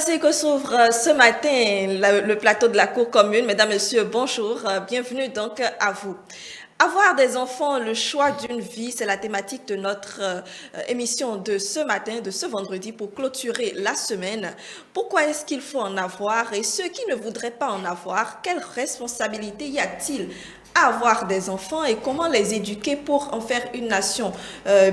ainsi que s'ouvre ce matin le plateau de la Cour commune. Mesdames, Messieurs, bonjour. Bienvenue donc à vous. Avoir des enfants, le choix d'une vie, c'est la thématique de notre émission de ce matin, de ce vendredi, pour clôturer la semaine. Pourquoi est-ce qu'il faut en avoir? Et ceux qui ne voudraient pas en avoir, quelle responsabilité y a-t-il à avoir des enfants et comment les éduquer pour en faire une nation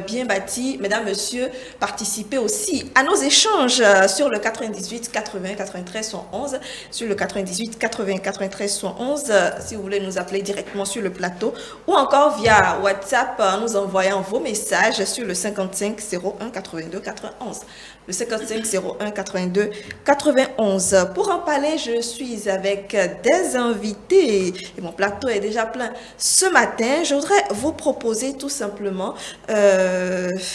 bien bâtie? Mesdames, Messieurs, participez aussi à nos échanges sur le 98 80 93 111, sur le 98 80 93 111, si vous voulez nous appeler directement sur le plateau, ou encore via WhatsApp, nous envoyant vos messages sur le 55 01 82 91. Le 55 01 82 91. Pour en parler, je suis avec des invités et mon plateau est déjà plein. Ce matin, je voudrais vous proposer tout simplement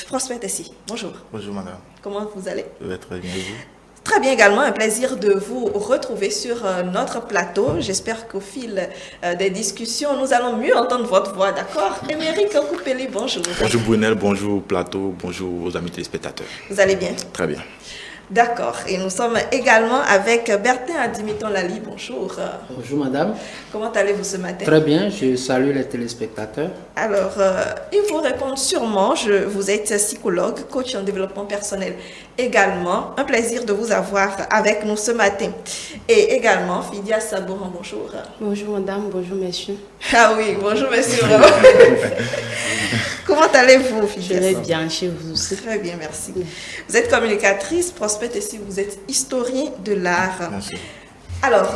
Prosper Tessie. Bonjour. Bonjour madame. Comment vous allez? Je vais très bien, et vous? Très bien également, un plaisir de vous retrouver sur notre plateau. J'espère qu'au fil des discussions, nous allons mieux entendre votre voix, d'accord? Émeric Koupeli, bonjour. Bonjour Brunel, bonjour plateau, bonjour aux amis téléspectateurs. Vous allez bien? Très bien. D'accord. Et nous sommes également avec Bertin Adimiton-Lali. Bonjour. Bonjour madame. Comment allez-vous ce matin? Très bien, je salue les téléspectateurs. Alors, ils vous répondent sûrement. Vous êtes psychologue, coach en développement personnel également. Un plaisir de vous avoir avec nous ce matin. Et également, Fidia Sabouran, bonjour. Bonjour madame, bonjour messieurs. Ah oui, bonjour messieurs. Comment allez-vous, Fidia? Je vais bien chez vous aussi. Très bien, merci. Vous êtes communicatrice, prospecte et si vous êtes historien de l'art. Merci. Alors,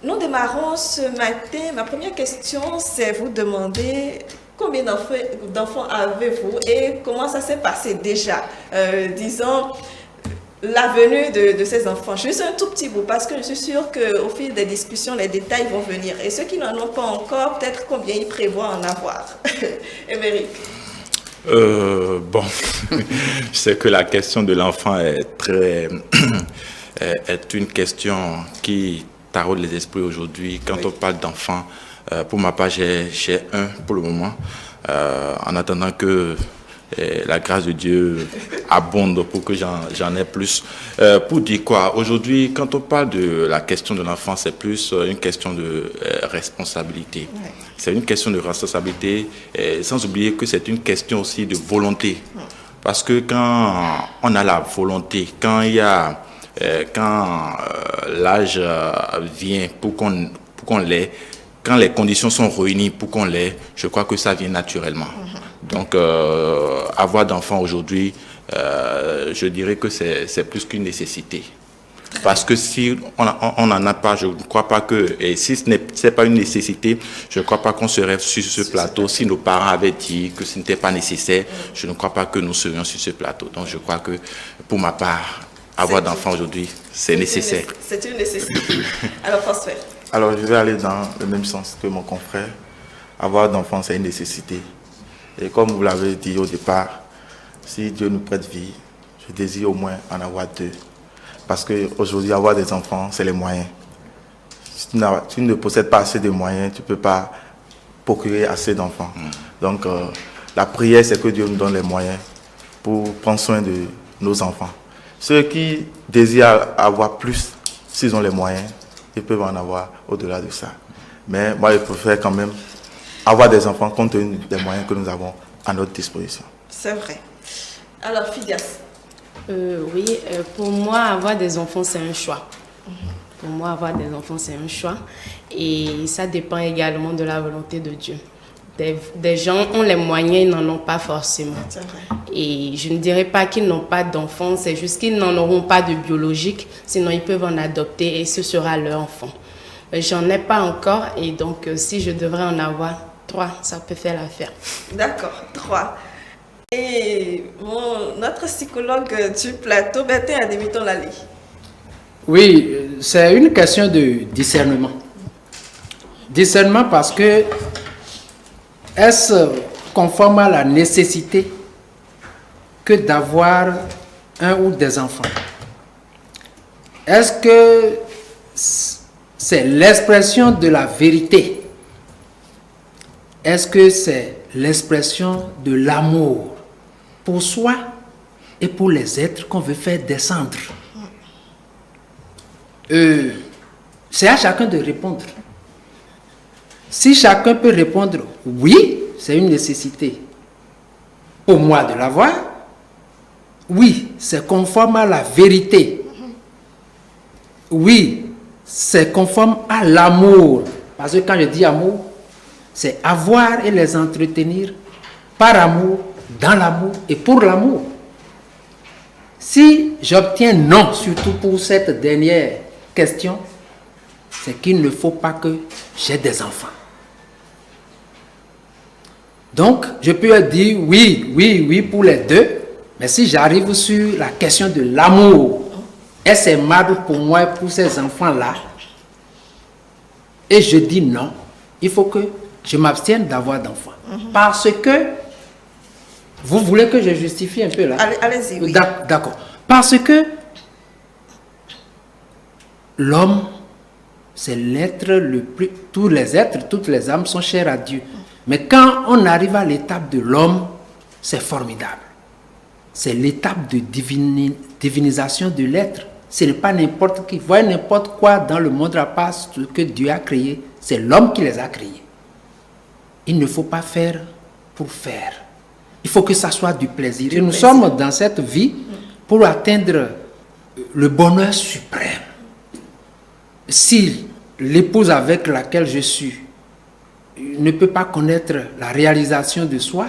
nous démarrons ce matin. Ma première question, c'est vous demander combien d'enfants avez-vous et comment ça s'est passé déjà, disons, la venue de ces enfants. Juste un tout petit bout parce que je suis sûre qu'au fil des discussions, les détails vont venir. Et ceux qui n'en ont pas encore, peut-être combien ils prévoient en avoir. Émeric. Bon, je sais que la question de l'enfant est une question qui taraude les esprits aujourd'hui. Quand on parle d'enfant, pour ma part, j'ai un pour le moment, en attendant que la grâce de Dieu abonde pour que j'en ai plus. Pour dire quoi, aujourd'hui, quand on parle de la question de l'enfant, c'est plus une question de responsabilité. Ouais. C'est une question de responsabilité, sans oublier que c'est une question aussi de volonté. Parce que quand on a la volonté, quand l'âge vient pour qu'on l'ait, quand les conditions sont réunies pour qu'on l'ait, je crois que ça vient naturellement. Donc, avoir d'enfants aujourd'hui, je dirais que c'est plus qu'une nécessité. Parce que si on n'en a pas, je ne crois pas que, et si ce n'est pas une nécessité, je ne crois pas qu'on serait sur ce plateau. Si nos parents avaient dit que ce n'était pas nécessaire, je ne crois pas que nous serions sur ce plateau. Donc, je crois que, pour ma part, avoir d'enfants aujourd'hui, c'est nécessaire. C'est une nécessité. Alors, François. Alors, je vais aller dans le même sens que mon confrère. Avoir d'enfants, c'est une nécessité. Et comme vous l'avez dit au départ, si Dieu nous prête vie, je désire au moins en avoir 2. Parce qu'aujourd'hui, avoir des enfants, c'est les moyens. Si tu ne possèdes pas assez de moyens, tu ne peux pas procurer assez d'enfants. Donc, la prière, c'est que Dieu nous donne les moyens pour prendre soin de nos enfants. Ceux qui désirent avoir plus, s'ils ont les moyens, ils peuvent en avoir au-delà de ça. Mais moi, je préfère quand même avoir des enfants compte tenu des moyens que nous avons à notre disposition. C'est vrai. Alors, Fidias. Oui, pour moi, avoir des enfants, c'est un choix. Pour moi, avoir des enfants, c'est un choix. Et ça dépend également de la volonté de Dieu. Des gens ont les moyens, ils n'en ont pas forcément. C'est vrai. Et je ne dirais pas qu'ils n'ont pas d'enfants, c'est juste qu'ils n'en auront pas de biologique, sinon ils peuvent en adopter et ce sera leur enfant. J'en ai pas encore et donc si je devrais en avoir 3, ça peut faire l'affaire. D'accord, 3. Et notre psychologue du plateau, Bertin Adimiton-Lali. Oui, c'est une question de discernement. Discernement parce que est-ce conforme à la nécessité que d'avoir un ou des enfants? Est-ce que c'est l'expression de la vérité? Est-ce que c'est l'expression de l'amour pour soi et pour les êtres qu'on veut faire descendre? c'est à chacun de répondre. Si chacun peut répondre oui, c'est une nécessité pour moi de l'avoir, oui, c'est conforme à la vérité, oui, c'est conforme à l'amour, parce que quand je dis amour, c'est avoir et les entretenir par amour, dans l'amour et pour l'amour. Si j'obtiens non, surtout pour cette dernière question, c'est qu'il ne faut pas que j'ai des enfants. Donc, je peux dire oui, oui, oui pour les deux, mais si j'arrive sur la question de l'amour, est-ce aimable pour moi et pour ces enfants-là, et je dis non, il faut que je m'abstienne d'avoir d'enfants. Parce que, vous voulez que je justifie un peu là? Allez-y, oui. D'accord. Parce que l'homme, c'est l'être le plus... Tous les êtres, toutes les âmes sont chères à Dieu. Mais quand on arrive à l'étape de l'homme, c'est formidable. C'est l'étape de divinisation de l'être. Ce n'est pas n'importe qui. Voyez n'importe quoi dans le monde à part ce que Dieu a créé. C'est l'homme qui les a créés. Il ne faut pas faire pour faire. Il faut que ça soit du plaisir. Et nous sommes dans cette vie pour atteindre le bonheur suprême. Si l'épouse avec laquelle je suis ne peut pas connaître la réalisation de soi,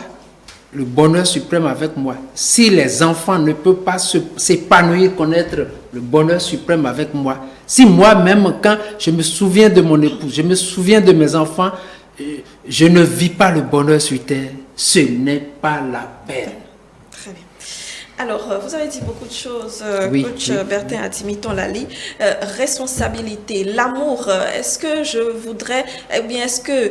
le bonheur suprême avec moi, si les enfants ne peuvent pas s'épanouir, connaître le bonheur suprême avec moi, si moi-même, quand je me souviens de mon épouse, je me souviens de mes enfants, je ne vis pas le bonheur sur terre, ce n'est pas la peine. Très bien. Alors, vous avez dit beaucoup de choses, Oui, coach oui. Bertin Atimiton Lali. Responsabilité, l'amour, est-ce que je voudrais, eh bien, est-ce que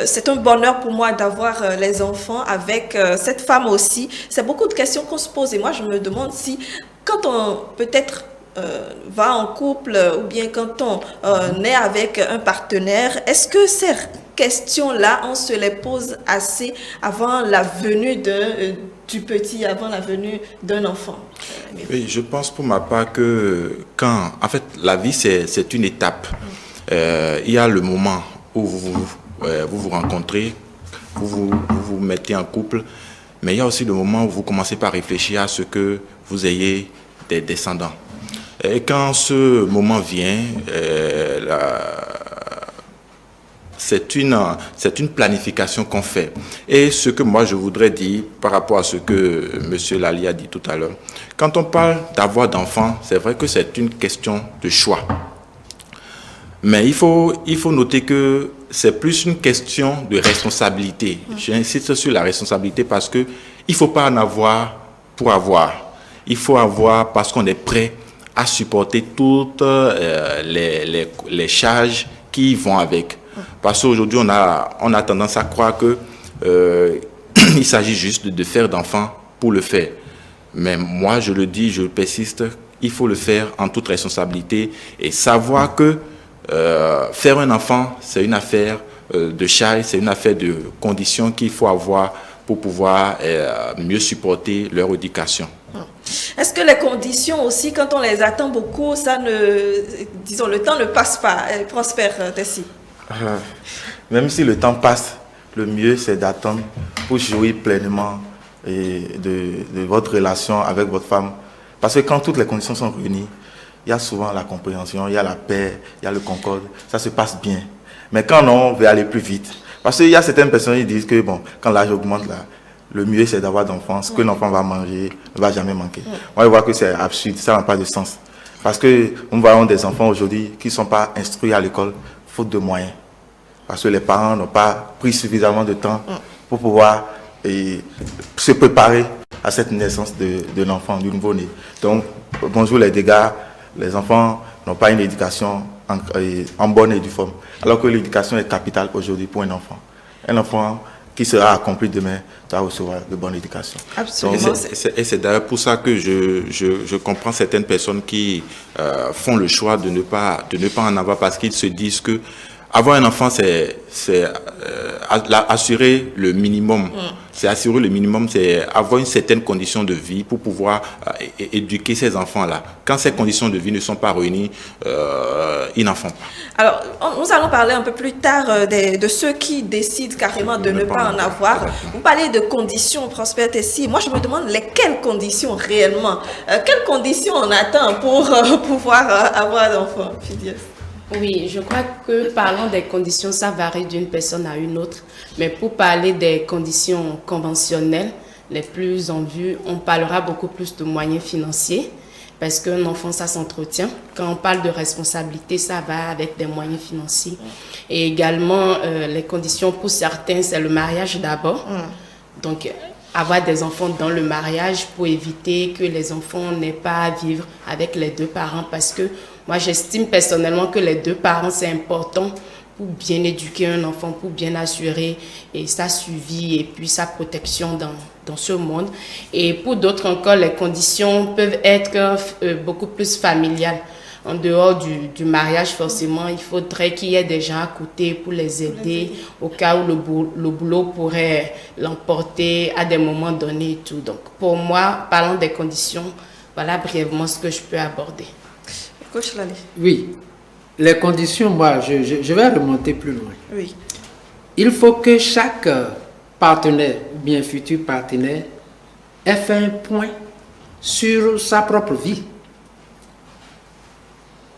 c'est un bonheur pour moi d'avoir les enfants avec cette femme aussi? C'est beaucoup de questions qu'on se pose et moi, je me demande si, quand on peut-être va en couple ou bien quand on est avec un partenaire, est-ce que ces questions-là, on se les pose assez avant la venue du petit, avant la venue d'un enfant? Oui, je pense pour ma part que en fait, la vie, c'est une étape. Il y a le moment où vous vous rencontrez, vous vous mettez en couple, mais il y a aussi le moment où vous commencez par réfléchir à ce que vous ayez des descendants. Et quand ce moment vient, c'est une planification qu'on fait. Et ce que moi je voudrais dire par rapport à ce que M. Lali a dit tout à l'heure, quand on parle d'avoir d'enfants, c'est vrai que c'est une question de choix. Mais il faut noter que c'est plus une question de responsabilité. J'insiste sur la responsabilité parce qu'il ne faut pas en avoir pour avoir. Il faut avoir parce qu'on est prêt à supporter toutes les charges qui vont avec. Parce qu'aujourd'hui, on a tendance à croire que il s'agit juste de faire d'enfants pour le faire. Mais moi, je le dis, je persiste, il faut le faire en toute responsabilité et savoir que faire un enfant, c'est une affaire de charge, c'est une affaire de conditions qu'il faut avoir pour pouvoir mieux supporter leur éducation. Est-ce que les conditions aussi, quand on les attend beaucoup, disons, le temps ne passe pas, elles prospèrent, Tessie? Même si le temps passe, le mieux c'est d'attendre pour jouir pleinement de votre relation avec votre femme. Parce que quand toutes les conditions sont réunies, il y a souvent la compréhension, il y a la paix, il y a le concorde, ça se passe bien. Mais quand on veut aller plus vite, parce qu'il y a certaines personnes qui disent que bon, quand l'âge augmente, là, le mieux c'est d'avoir d'enfants, ce que l'enfant va manger ne va jamais manquer. Moi je vois que c'est absurde, ça n'a pas de sens. Parce que nous voyons des enfants aujourd'hui qui ne sont pas instruits à l'école, faute de moyens. Parce que les parents n'ont pas pris suffisamment de temps pour pouvoir se préparer à cette naissance de l'enfant, du nouveau-né. Donc, bonjour les dégâts, les enfants n'ont pas une éducation en bonne et due forme. Alors que l'éducation est capitale aujourd'hui pour un enfant. Un enfant qui sera accompli demain doit recevoir de bonne éducation. Absolument. Et c'est d'ailleurs pour ça que je comprends certaines personnes qui font le choix de ne pas en avoir parce qu'ils se disent que avoir un enfant, c'est assurer le minimum. C'est assurer le minimum, c'est avoir une certaine condition de vie pour pouvoir éduquer ces enfants-là. Quand ces conditions de vie ne sont pas réunies, ils n'en font pas. Alors, nous allons parler un peu plus tard de ceux qui décident carrément de ne pas en avoir. Vous parlez de conditions, Prosper Tessie. Moi, je me demande lesquelles conditions réellement. Quelles conditions on attend pour pouvoir avoir d'enfants, Fidias? Oui, je crois que parlant des conditions, ça varie d'une personne à une autre. Mais pour parler des conditions conventionnelles, les plus en vue, on parlera beaucoup plus de moyens financiers. Parce qu'un enfant, ça s'entretient. Quand on parle de responsabilité, ça va avec des moyens financiers. Et également, les conditions pour certains, c'est le mariage d'abord. Donc, avoir des enfants dans le mariage pour éviter que les enfants n'aient pas à vivre avec les deux parents. Parce que moi, j'estime personnellement que les deux parents, c'est important pour bien éduquer un enfant, pour bien assurer et sa suivi et puis sa protection dans ce monde. Et pour d'autres encore, les conditions peuvent être beaucoup plus familiales. En dehors du mariage, forcément, il faudrait qu'il y ait des gens à côté pour les aider au cas où le boulot pourrait l'emporter à des moments donnés et tout. Donc, pour moi, parlant des conditions, voilà brièvement ce que je peux aborder. Coach Lali. Oui, les conditions, moi, je vais remonter plus loin. Oui. Il faut que chaque partenaire, ou bien futur partenaire, ait fait un point sur sa propre vie.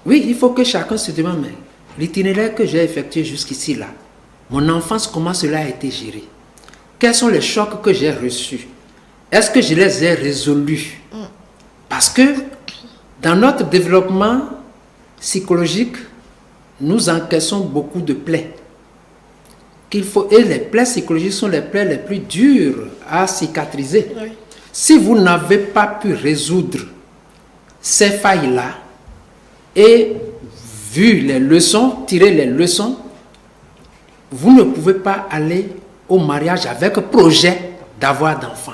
Oui, il faut que chacun se demande, mais l'itinéraire que j'ai effectué jusqu'ici là, mon enfance, comment cela a été géré? Quels sont les chocs que j'ai reçus? Est-ce que je les ai résolus? Parce que dans notre développement psychologique, nous encaissons beaucoup de plaies. Et les plaies psychologiques sont les plaies les plus dures à cicatriser. Oui. Si vous n'avez pas pu résoudre ces failles-là, et vu les leçons, tirer les leçons, vous ne pouvez pas aller au mariage avec projet d'avoir d'enfants.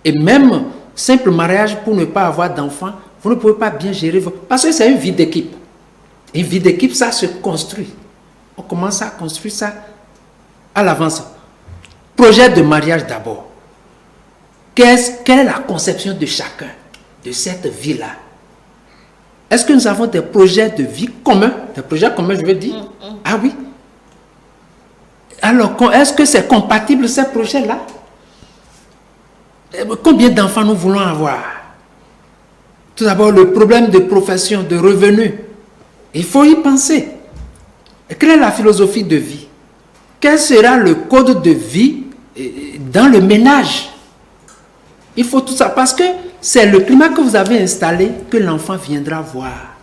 Et même simple mariage pour ne pas avoir d'enfants, vous ne pouvez pas bien gérer. Parce que c'est une vie d'équipe. Une vie d'équipe, ça se construit. On commence à construire ça à l'avance. Projet de mariage d'abord. Quelle est la conception de chacun de cette vie-là? Est-ce que nous avons des projets de vie communs? Des projets communs, je veux dire. Ah oui. Alors, est-ce que c'est compatible ces projets-là? Combien d'enfants nous voulons avoir? Tout d'abord, le problème de profession, de revenus. Il faut y penser. Quelle est la philosophie de vie? Quel sera le code de vie dans le ménage? Il faut tout ça parce que c'est le climat que vous avez installé que l'enfant viendra voir.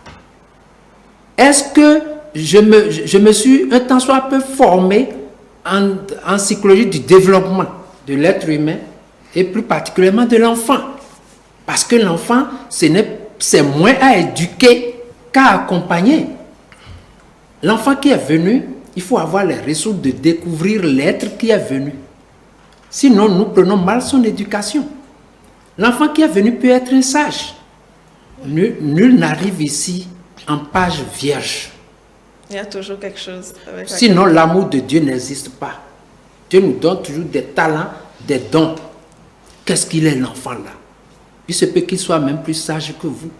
Est-ce que je me suis un tant soit peu formé en psychologie du développement de l'être humain et plus particulièrement de l'enfant? Parce que l'enfant, c'est moins à éduquer qu'à accompagner. L'enfant qui est venu, il faut avoir les ressources de découvrir l'être qui est venu. Sinon, nous prenons mal son éducation. L'enfant qui est venu peut être un sage. Nul n'arrive ici en page vierge. Il y a toujours quelque chose. Sinon, l'amour de Dieu n'existe pas. Dieu nous donne toujours des talents, des dons. Qu'est-ce qu'il est l'enfant là? Il se peut qu'il soit même plus sage que vous.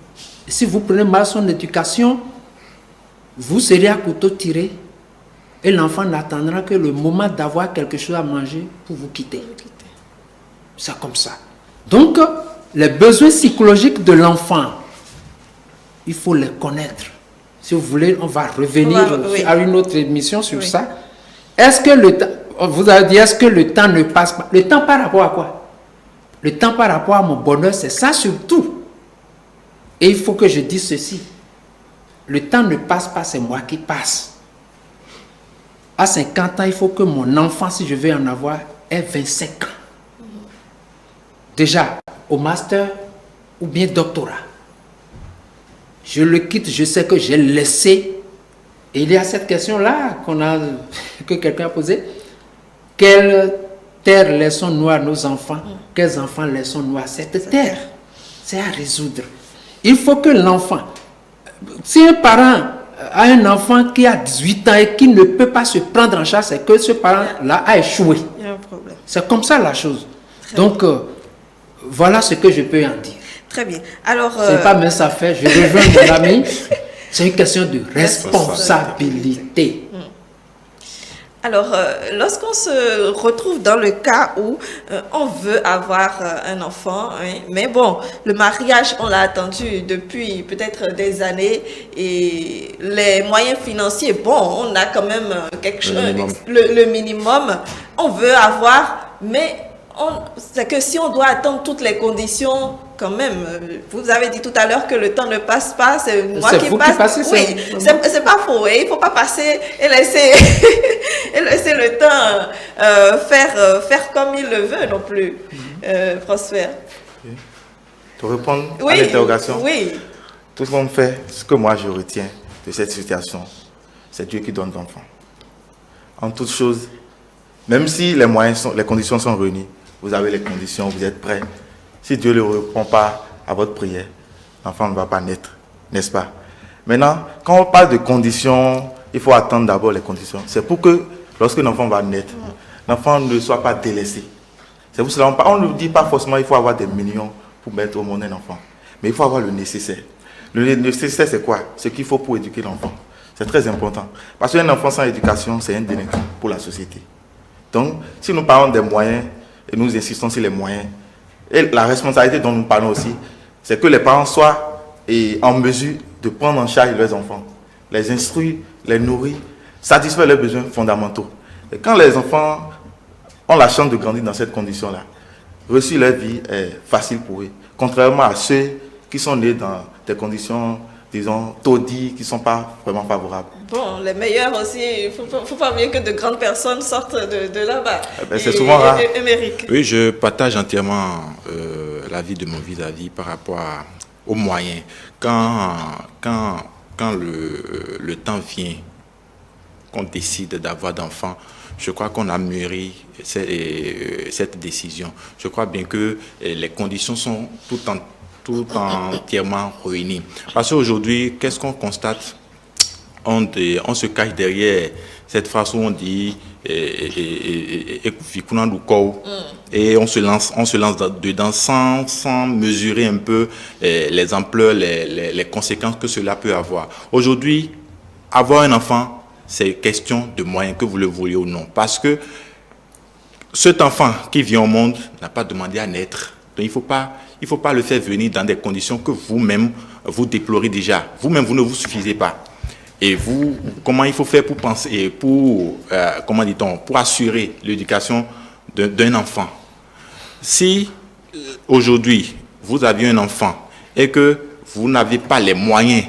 Et si vous prenez mal son éducation, vous serez à couteau tiré. Et l'enfant n'attendra que le moment d'avoir quelque chose à manger pour vous quitter. C'est comme ça. Donc, les besoins psychologiques de l'enfant, il faut les connaître. Si vous voulez, on va revenir à une autre émission sur ça. Est-ce que le temps, vous avez dit, est-ce que le temps ne passe pas? Le temps par rapport à quoi? Le temps par rapport à mon bonheur, c'est ça surtout. Et il faut que je dise ceci. Le temps ne passe pas, c'est moi qui passe. À 50 ans, il faut que mon enfant, si je veux en avoir, ait 25 ans. Déjà, au master ou bien doctorat. Je le quitte, je sais que j'ai laissé. Et il y a cette question-là que quelqu'un a posée. Quelle terre laissons-nous à nos enfants? Quels enfants laissons-nous à cette terre? C'est à résoudre. Il faut que l'enfant... Si un parent a un enfant qui a 18 ans et qui ne peut pas se prendre en charge, c'est que ce parent-là a échoué. Il y a un problème. C'est comme ça la chose. Donc, voilà ce que je peux en dire. Très bien. Alors, c'est pas mince à faire, je rejoins mon ami. C'est une question de responsabilité. Alors, lorsqu'on se retrouve dans le cas où on veut avoir un enfant, hein, mais bon, le mariage, on l'a attendu depuis peut-être des années et les moyens financiers, bon, on a quand même quelque chose, le minimum, on veut avoir, mais c'est que si on doit attendre toutes les conditions, quand même, vous avez dit tout à l'heure que le temps ne passe pas, c'est moi qui passe. Oui, c'est pas faux, et il ne faut pas passer et laisser, et laisser le temps faire comme il le veut non plus, Prosper. Pour répondre à l'interrogation, oui. Tout le monde fait ce que moi je retiens de cette situation, c'est Dieu qui donne l'enfant. En toute chose, même si les conditions sont réunies, vous avez les conditions, vous êtes prêts. Si Dieu ne répond pas à votre prière, l'enfant ne va pas naître, n'est-ce pas? Maintenant, quand on parle de conditions, il faut attendre d'abord les conditions. C'est pour que, lorsque l'enfant va naître, l'enfant ne soit pas délaissé. C'est pour cela qu'on ne dit pas forcément qu'il faut avoir des millions pour mettre au monde un enfant. Mais il faut avoir le nécessaire. Le nécessaire, c'est quoi? Ce qu'il faut pour éduquer l'enfant. C'est très important. Parce qu'un enfant sans éducation, c'est un délinquant pour la société. Donc, si nous parlons des moyens, et nous insistons sur les moyens, et la responsabilité dont nous parlons aussi, c'est que les parents soient en mesure de prendre en charge leurs enfants, les instruire, les nourrir, satisfaire leurs besoins fondamentaux. Et quand les enfants ont la chance de grandir dans cette condition-là, réussir leur vie est facile pour eux, contrairement à ceux qui sont nés dans des conditions, disons, taudies, qui ne sont pas vraiment favorables. Bon, les meilleurs aussi, il ne faut pas oublier que de grandes personnes sortent de là-bas. C'est souvent rare. Oui, je partage entièrement l'avis de mon vis-à-vis par rapport aux moyens. Quand le temps vient, qu'on décide d'avoir d'enfants, je crois qu'on a mûri cette décision. Je crois bien que les conditions sont tout entièrement réunies. Parce qu'aujourd'hui, qu'est-ce qu'on constate? On se cache derrière cette phrase où on dit et on se lance dedans sans mesurer un peu les ampleurs, les conséquences que cela peut avoir. Aujourd'hui, avoir un enfant, c'est question de moyens, que vous le vouliez ou non. Parce que cet enfant qui vient au monde n'a pas demandé à naître. Donc il ne faut pas le faire venir dans des conditions que vous-même, vous déplorez déjà. Vous-même, vous ne vous suffisez pas. Et vous, comment il faut faire pour penser, pour assurer l'éducation d'un enfant? Si aujourd'hui, vous aviez un enfant et que vous n'avez pas les moyens,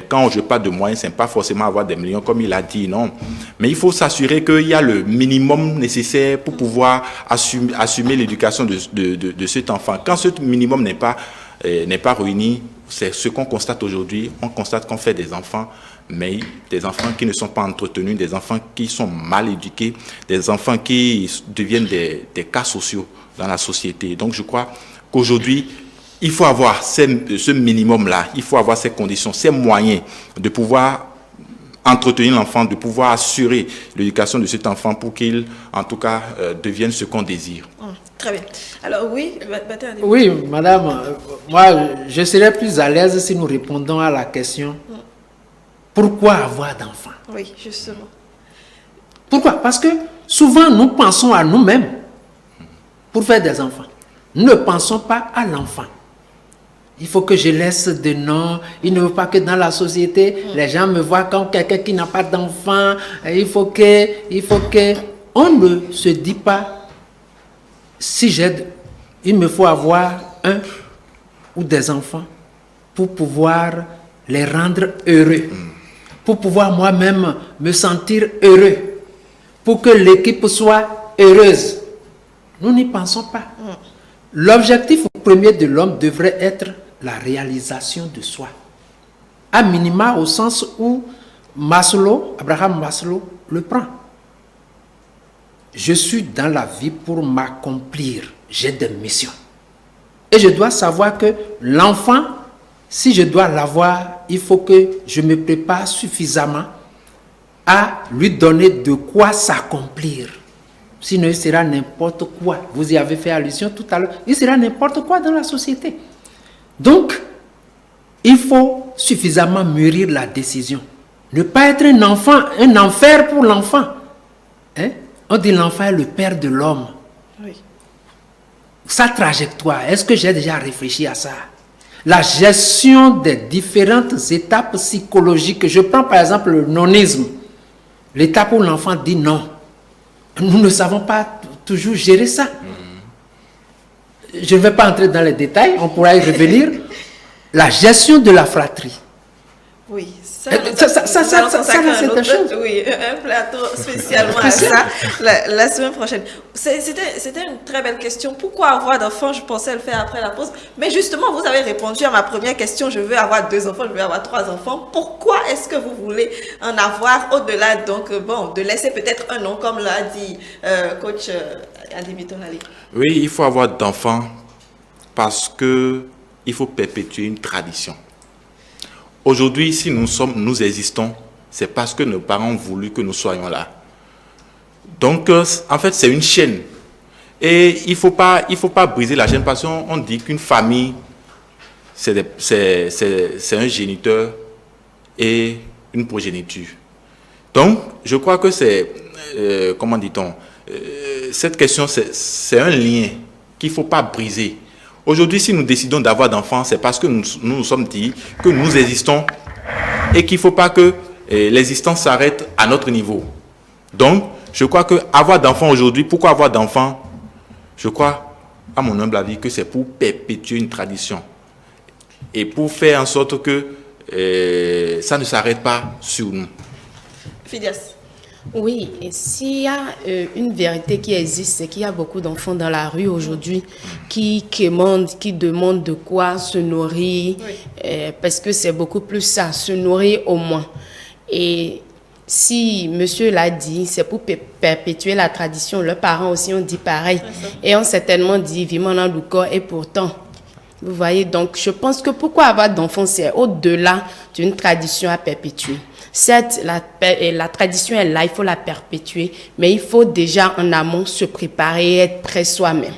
quand je parle de moyens, ce n'est pas forcément avoir des millions, comme il a dit, non. Mais il faut s'assurer qu'il y a le minimum nécessaire pour pouvoir assumer l'éducation de cet enfant. Quand ce minimum n'est pas réuni, c'est ce qu'on constate aujourd'hui. On constate qu'on fait des enfants, mais des enfants qui ne sont pas entretenus, des enfants qui sont mal éduqués, des enfants qui deviennent des cas sociaux dans la société. Donc je crois qu'aujourd'hui, il faut avoir ce minimum-là, il faut avoir ces conditions, ces moyens de pouvoir entretenir l'enfant, de pouvoir assurer l'éducation de cet enfant pour qu'il, en tout cas, devienne ce qu'on désire. Très bien. Alors oui, oui, madame, moi, je serais plus à l'aise si nous répondons à la question pourquoi avoir d'enfants? Oui, justement. Pourquoi? Parce que souvent, nous pensons à nous-mêmes pour faire des enfants. Nous ne pensons pas à l'enfant. Il faut que je laisse des noms. Il ne veut pas que dans la société, les gens me voient comme quelqu'un qui n'a pas d'enfant. Il faut que... On ne se dit pas, si il me faut avoir un ou des enfants pour pouvoir les rendre heureux, pour pouvoir moi-même me sentir heureux, pour que l'équipe soit heureuse. Nous n'y pensons pas. L'objectif premier de l'homme devrait être la réalisation de soi. À minima, au sens où Abraham Maslow le prend. Je suis dans la vie pour m'accomplir. J'ai des missions. Et je dois savoir que l'enfant Si je dois l'avoir, il faut que je me prépare suffisamment à lui donner de quoi s'accomplir. Sinon, il sera n'importe quoi. Vous y avez fait allusion tout à l'heure. Il sera n'importe quoi dans la société. Donc, il faut suffisamment mûrir la décision. Ne pas être un enfant, un enfer pour l'enfant. Hein? On dit l'enfant est le père de l'homme. Oui. Sa trajectoire, est-ce que j'ai déjà réfléchi à ça? La gestion des différentes étapes psychologiques. Je prends par exemple le nonisme. L'étape où l'enfant dit non. Nous ne savons pas toujours gérer ça. Je ne vais pas entrer dans les détails, on pourra y revenir. La gestion de la fratrie. Oui, ça c'est une chose. Oui, un plateau spécialement à ça la semaine prochaine. C'était une très belle question. Pourquoi avoir d'enfants? Je pensais le faire après la pause. Mais justement, vous avez répondu à ma première question. Je veux avoir 2 enfants, je veux avoir 3 enfants. Pourquoi est-ce que vous voulez en avoir au-delà? Donc, bon, de laisser peut-être un nom, comme l'a dit coach Adimi Tonali. Oui, il faut avoir d'enfants parce que il faut perpétuer une tradition. Aujourd'hui, si nous existons, c'est parce que nos parents ont voulu que nous soyons là. Donc, en fait, c'est une chaîne. Et il faut pas briser la chaîne parce qu'on dit qu'une famille, c'est un géniteur et une progéniture. Donc, je crois que c'est, comment dit-on, cette question, c'est un lien qu'il ne faut pas briser. Aujourd'hui, si nous décidons d'avoir d'enfants, c'est parce que nous sommes dit que nous existons et qu'il ne faut pas que l'existence s'arrête à notre niveau. Donc, je crois que avoir d'enfants aujourd'hui, pourquoi avoir d'enfants? Je crois, à mon humble avis, que c'est pour perpétuer une tradition et pour faire en sorte que ça ne s'arrête pas sur nous. Phidias. Oui, et s'il y a une vérité qui existe, c'est qu'il y a beaucoup d'enfants dans la rue aujourd'hui qui demandent de quoi se nourrir, parce que c'est beaucoup plus ça, se nourrir au moins. Et si monsieur l'a dit, c'est pour perpétuer la tradition. Leurs parents aussi ont dit pareil. Et ont certainement dit, vivement dans le corps, et pourtant... Vous voyez, donc je pense que pourquoi avoir d'enfants, c'est au-delà d'une tradition à perpétuer. Certes, la tradition est là, il faut la perpétuer, mais il faut déjà en amont se préparer et être prêt soi-même.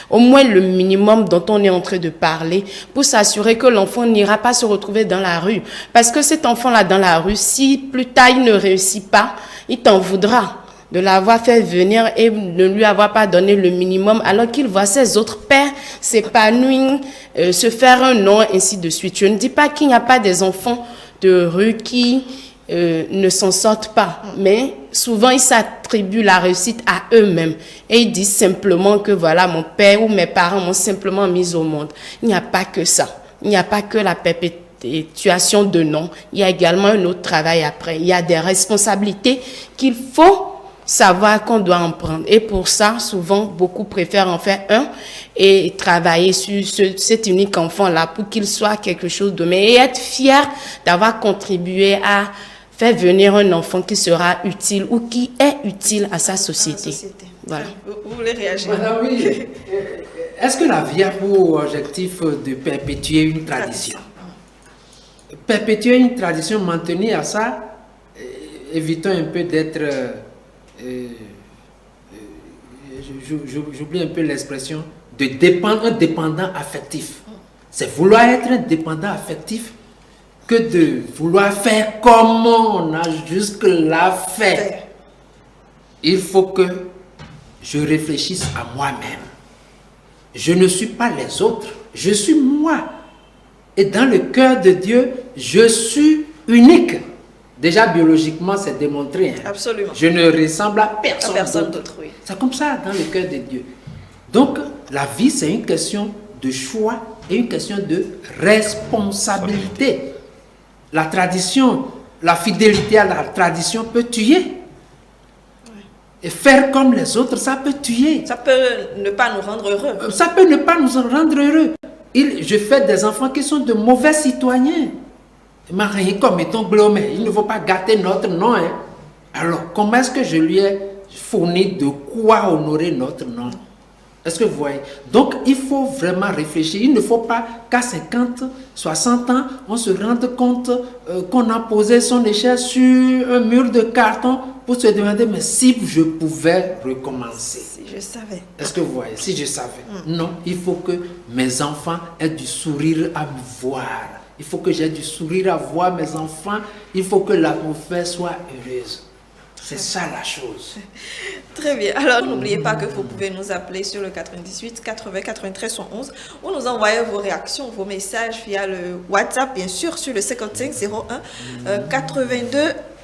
Au moins le minimum dont on est en train de parler pour s'assurer que l'enfant n'ira pas se retrouver dans la rue. Parce que cet enfant-là dans la rue, si plus tard il ne réussit pas, il t'en voudra de l'avoir fait venir et ne lui avoir pas donné le minimum alors qu'il voit ses autres pères s'épanouir, se faire un nom, ainsi de suite. Je ne dis pas qu'il n'y a pas des enfants de rue qui ne s'en sortent pas, mais souvent ils s'attribuent la réussite à eux-mêmes et ils disent simplement que voilà, mon père ou mes parents m'ont simplement mis au monde. Il n'y a pas que ça, il n'y a pas que la perpétuation de nom, il y a également un autre travail après, il y a des responsabilités qu'il faut savoir qu'on doit en prendre. Et pour ça, souvent, beaucoup préfèrent en faire un et travailler sur cet unique enfant-là pour qu'il soit quelque chose de meilleur et être fier d'avoir contribué à faire venir un enfant qui sera utile ou qui est utile à sa société. Voilà. Vous voulez réagir? Voilà, oui. Est-ce que la vie a pour objectif de perpétuer une tradition? Perpétuer une tradition, maintenir à ça, évitons un peu d'être... j'oublie un peu l'expression de un dépendant affectif. C'est vouloir être un dépendant affectif que de vouloir faire comme on a jusque-là fait. Il faut que je réfléchisse à moi-même. Je ne suis pas les autres, je suis moi. Et dans le cœur de Dieu, je suis unique. Déjà biologiquement, c'est démontré. Hein. Absolument. Je ne ressemble à personne d'autre. Oui. C'est comme ça dans le cœur de Dieu. Donc, la vie, c'est une question de choix et une question de responsabilité. La tradition, la fidélité à la tradition peut tuer. Et faire comme les autres, ça peut tuer. Ça peut ne pas nous rendre heureux. Ça peut ne pas nous rendre heureux. Je fais des enfants qui sont de mauvais citoyens. Comme étant glomé, il ne faut pas gâter notre nom. Hein. Alors, comment est-ce que je lui ai fourni de quoi honorer notre nom? Est-ce que vous voyez? Donc, il faut vraiment réfléchir. Il ne faut pas qu'à 50, 60 ans, on se rende compte qu'on a posé son échelle sur un mur de carton pour se demander, mais si je pouvais recommencer. Si je savais. Est-ce que vous voyez? Si je savais. Non, il faut que mes enfants aient du sourire à me voir. Il faut que j'ai du sourire à voir mes enfants. Il faut que l'atmosphère soit heureuse. C'est ça la chose. Très bien. Alors, n'oubliez pas que vous pouvez nous appeler sur le 98 80 93 111 ou nous envoyer vos réactions, vos messages via le WhatsApp, bien sûr, sur le 55 01 82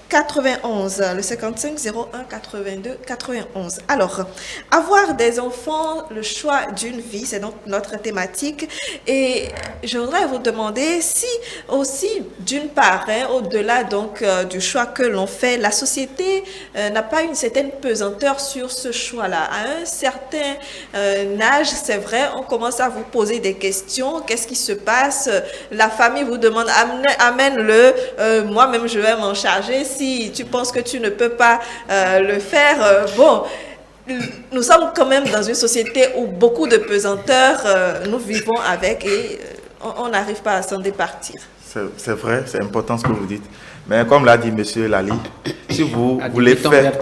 91. Le 55 01 82 91. Alors, avoir des enfants, le choix d'une vie, c'est donc notre thématique. Et je voudrais vous demander si aussi, d'une part, au-delà donc du choix que l'on fait, la société n'a pas une certaine pesanteur sur ce choix-là. À un certain âge, c'est vrai, on commence à vous poser des questions. Qu'est-ce qui se passe? La famille vous demande, amène-le, moi-même je vais m'en charger. Si tu penses que tu ne peux pas le faire, bon, nous sommes quand même dans une société où beaucoup de pesanteur, nous vivons avec et on n'arrive pas à s'en départir. C'est vrai, c'est important ce que vous dites. Mais comme l'a dit M. Lali, si vous voulez faire...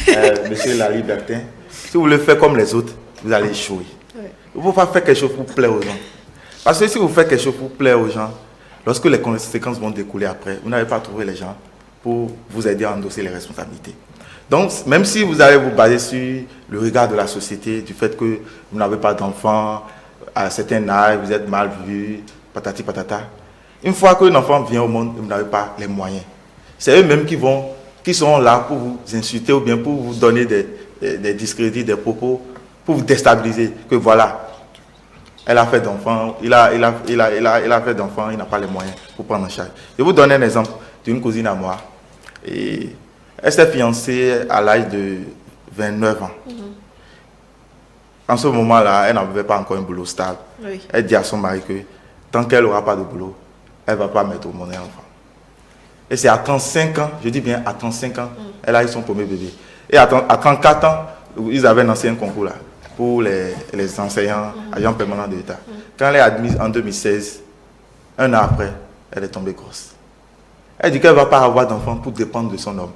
M. Lali Bertin, si vous voulez faire comme les autres, vous allez échouer. Ouais. Il ne faut pas faire quelque chose pour plaire aux gens. Parce que si vous faites quelque chose pour plaire aux gens, lorsque les conséquences vont découler après, vous n'avez pas trouvé les gens pour vous aider à endosser les responsabilités. Donc, même si vous allez vous baser sur le regard de la société, du fait que vous n'avez pas d'enfant, à un certain âge, vous êtes mal vu, patati patata, une fois que l'enfant vient au monde, vous n'avez pas les moyens. C'est eux-mêmes qui sont là pour vous insulter ou bien pour vous donner des discrédits, des propos, pour vous déstabiliser. Que voilà, elle a fait d'enfants, il a fait d'enfants, il n'a pas les moyens pour prendre en charge. Je vais vous donner un exemple d'une cousine à moi. Et elle s'est fiancée à l'âge de 29 ans. En ce moment-là, elle n'avait pas encore un boulot stable. Oui. Elle dit à son mari que tant qu'elle n'aura pas de boulot, elle ne va pas mettre au monde un enfant. Et c'est à 35 ans, je dis bien à 35 ans, elle a eu son premier bébé. Et à 34 ans, ils avaient lancé un concours là, pour les enseignants, agents permanents de l'État. Quand elle est admise en 2016, un an après, elle est tombée grosse. Elle dit qu'elle ne va pas avoir d'enfant pour dépendre de son homme.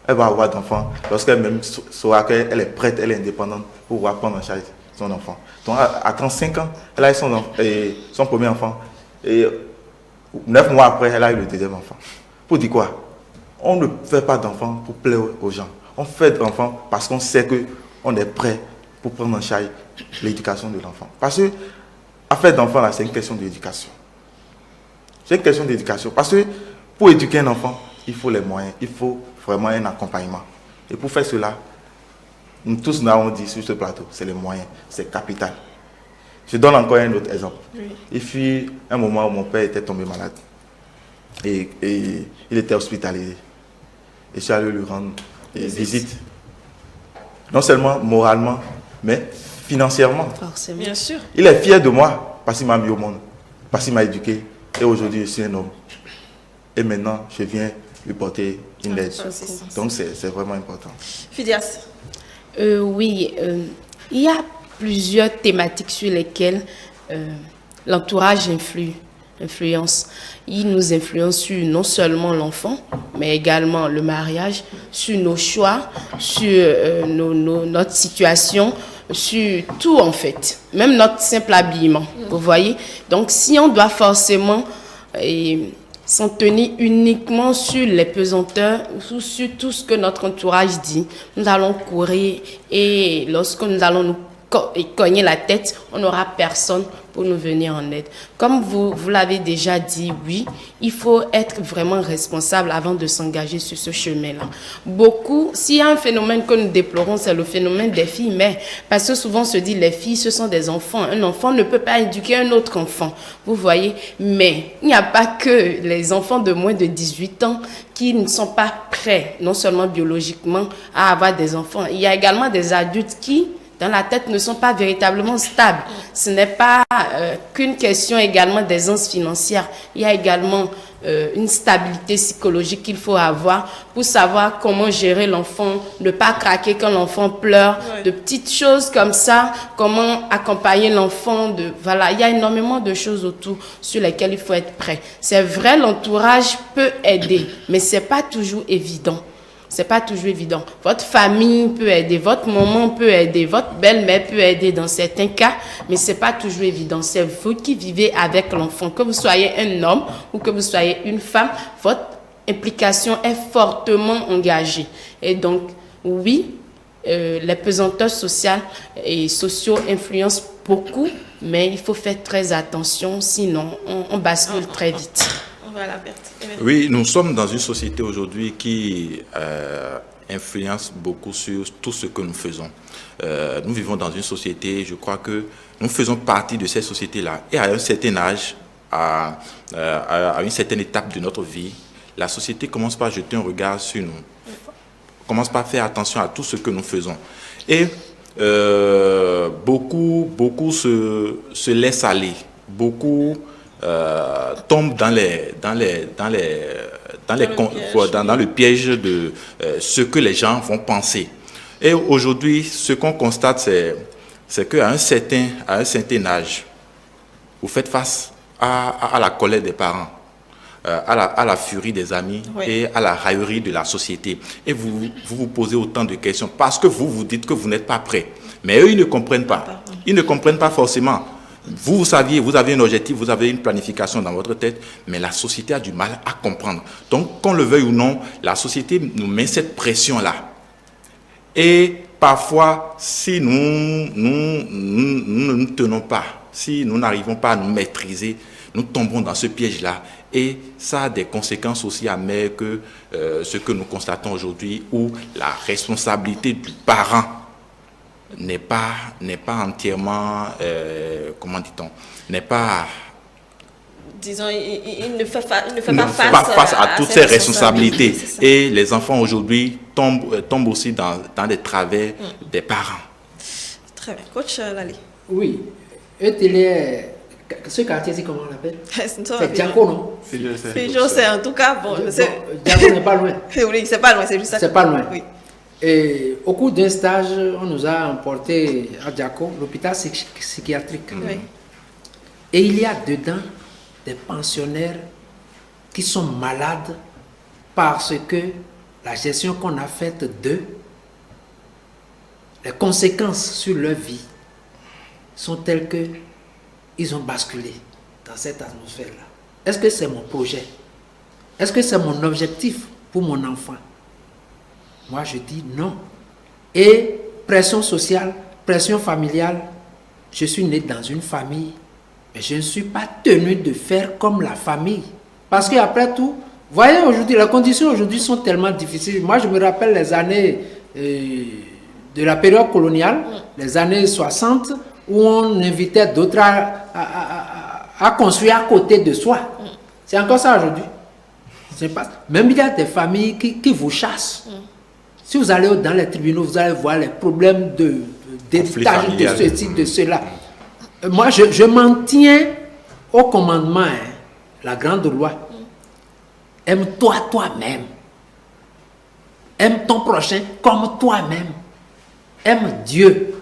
Elle va avoir d'enfants lorsqu'elle même saura qu'elle est prête, elle est indépendante pour pouvoir prendre en charge son enfant. Donc à 35 ans, elle a eu son premier enfant. Et 9 mois après, elle a eu le deuxième enfant. Pour dire quoi? On ne fait pas d'enfants pour plaire aux gens. On fait d'enfants parce qu'on sait qu'on est prêt pour prendre en charge l'éducation de l'enfant. Parce que faire d'enfants, là, c'est une question d'éducation. C'est une question d'éducation. Parce que pour éduquer un enfant, il faut les moyens, il faut vraiment un accompagnement. Et pour faire cela, nous tous nous avons dit sur ce plateau, c'est les moyens, c'est capital. Je donne encore un autre exemple. Oui. Il fut un moment où mon père était tombé malade. Et il était hospitalisé. Et je suis allé lui rendre visite. Non seulement moralement, mais financièrement. Forcément. Bien sûr. Il est fier de moi parce qu'il m'a mis au monde, parce qu'il m'a éduqué. Et aujourd'hui, je suis un homme. Et maintenant, je viens lui porter une aide. Donc, c'est vraiment important. Fidias. Oui, il y a plusieurs thématiques sur lesquelles l'entourage influence. Il nous influence sur non seulement l'enfant, mais également le mariage, sur nos choix, sur notre situation, sur tout en fait, même notre simple habillement, vous voyez. Donc si on doit forcément s'en tenir uniquement sur les pesanteurs ou sur tout ce que notre entourage dit, nous allons courir et lorsque nous allons nous cogner la tête, on n'aura personne pour nous venir en aide. Comme vous l'avez déjà dit, oui, il faut être vraiment responsable avant de s'engager sur ce chemin-là. S'il y a un phénomène que nous déplorons, c'est le phénomène des filles, mais parce que souvent on se dit les filles, ce sont des enfants. Un enfant ne peut pas éduquer un autre enfant, vous voyez. Mais il n'y a pas que les enfants de moins de 18 ans qui ne sont pas prêts, non seulement biologiquement, à avoir des enfants. Il y a également des adultes qui dans la tête ne sont pas véritablement stables. Ce n'est pas qu'une question également d'aisance financière. Il y a également une stabilité psychologique qu'il faut avoir pour savoir comment gérer l'enfant, ne pas craquer quand l'enfant pleure, de petites choses comme ça, comment accompagner l'enfant. Voilà, il y a énormément de choses autour sur lesquelles il faut être prêt. C'est vrai, l'entourage peut aider, mais c'est pas toujours évident. C'est pas toujours évident. Votre famille peut aider, votre maman peut aider, votre belle-mère peut aider dans certains cas, mais c'est pas toujours évident. C'est vous qui vivez avec l'enfant. Que vous soyez un homme ou que vous soyez une femme, votre implication est fortement engagée. Et donc, oui, les pesanteurs sociales et sociaux influencent beaucoup, mais il faut faire très attention, sinon on bascule très vite. Voilà, Berthe. Oui, nous sommes dans une société aujourd'hui qui influence beaucoup sur tout ce que nous faisons. Nous vivons dans une société, je crois que nous faisons partie de cette société-là. Et à un certain âge, à une certaine étape de notre vie, la société commence par jeter un regard sur nous, commence par faire attention à tout ce que nous faisons. Et beaucoup se laissent aller, beaucoup tombe dans le piège de ce que les gens vont penser. Et aujourd'hui, ce qu'on constate, c'est qu'à un certain âge, vous faites face à la colère des parents, à la furie des amis et à la raillerie de la société. Et vous posez autant de questions parce que vous dites que vous n'êtes pas prêt. Mais eux, ils ne comprennent pas. Ils ne comprennent pas forcément. Vous saviez, vous avez un objectif, vous avez une planification dans votre tête, mais la société a du mal à comprendre. Donc, qu'on le veuille ou non, la société nous met cette pression-là. Et parfois, si nous ne tenons pas, si nous n'arrivons pas à nous maîtriser, nous tombons dans ce piège-là. Et ça a des conséquences aussi amères que ce que nous constatons aujourd'hui, où la responsabilité du parent n'est pas entièrement, comment dit-on, n'est pas... Disons, il ne fait pas face à toutes ces responsabilités. Et les enfants aujourd'hui tombent aussi dans des travers des parents. Très bien. Coach Lali. Oui. Ce quartier-ci, comment on l'appelle? C'est Diaco, non? Je sais, en tout cas, bon, je sais. Diaco n'est pas loin. Oui, c'est pas loin, c'est juste ça. C'est pas loin. Oui. Et au cours d'un stage, on nous a emporté à Diaco, l'hôpital psychiatrique. Oui. Et il y a dedans des pensionnaires qui sont malades parce que la gestion qu'on a faite d'eux, les conséquences sur leur vie sont telles que ils ont basculé dans cette atmosphère-là. Est-ce que c'est mon projet? Est-ce que c'est mon objectif pour mon enfant? Moi, je dis non. Et pression sociale, pression familiale, je suis né dans une famille, mais je ne suis pas tenu de faire comme la famille. Parce qu'après tout, voyez aujourd'hui, les conditions aujourd'hui sont tellement difficiles. Moi, je me rappelle les années de la période coloniale, les années 60, où on invitait d'autres à construire à côté de soi. C'est encore ça aujourd'hui. Même il y a des familles qui vous chassent. Si vous allez dans les tribunaux, vous allez voir les problèmes d'héritage de ceci, de cela. Moi, je m'en tiens au commandement, hein, la grande loi. Aime-toi toi-même. Aime ton prochain comme toi-même. Aime Dieu.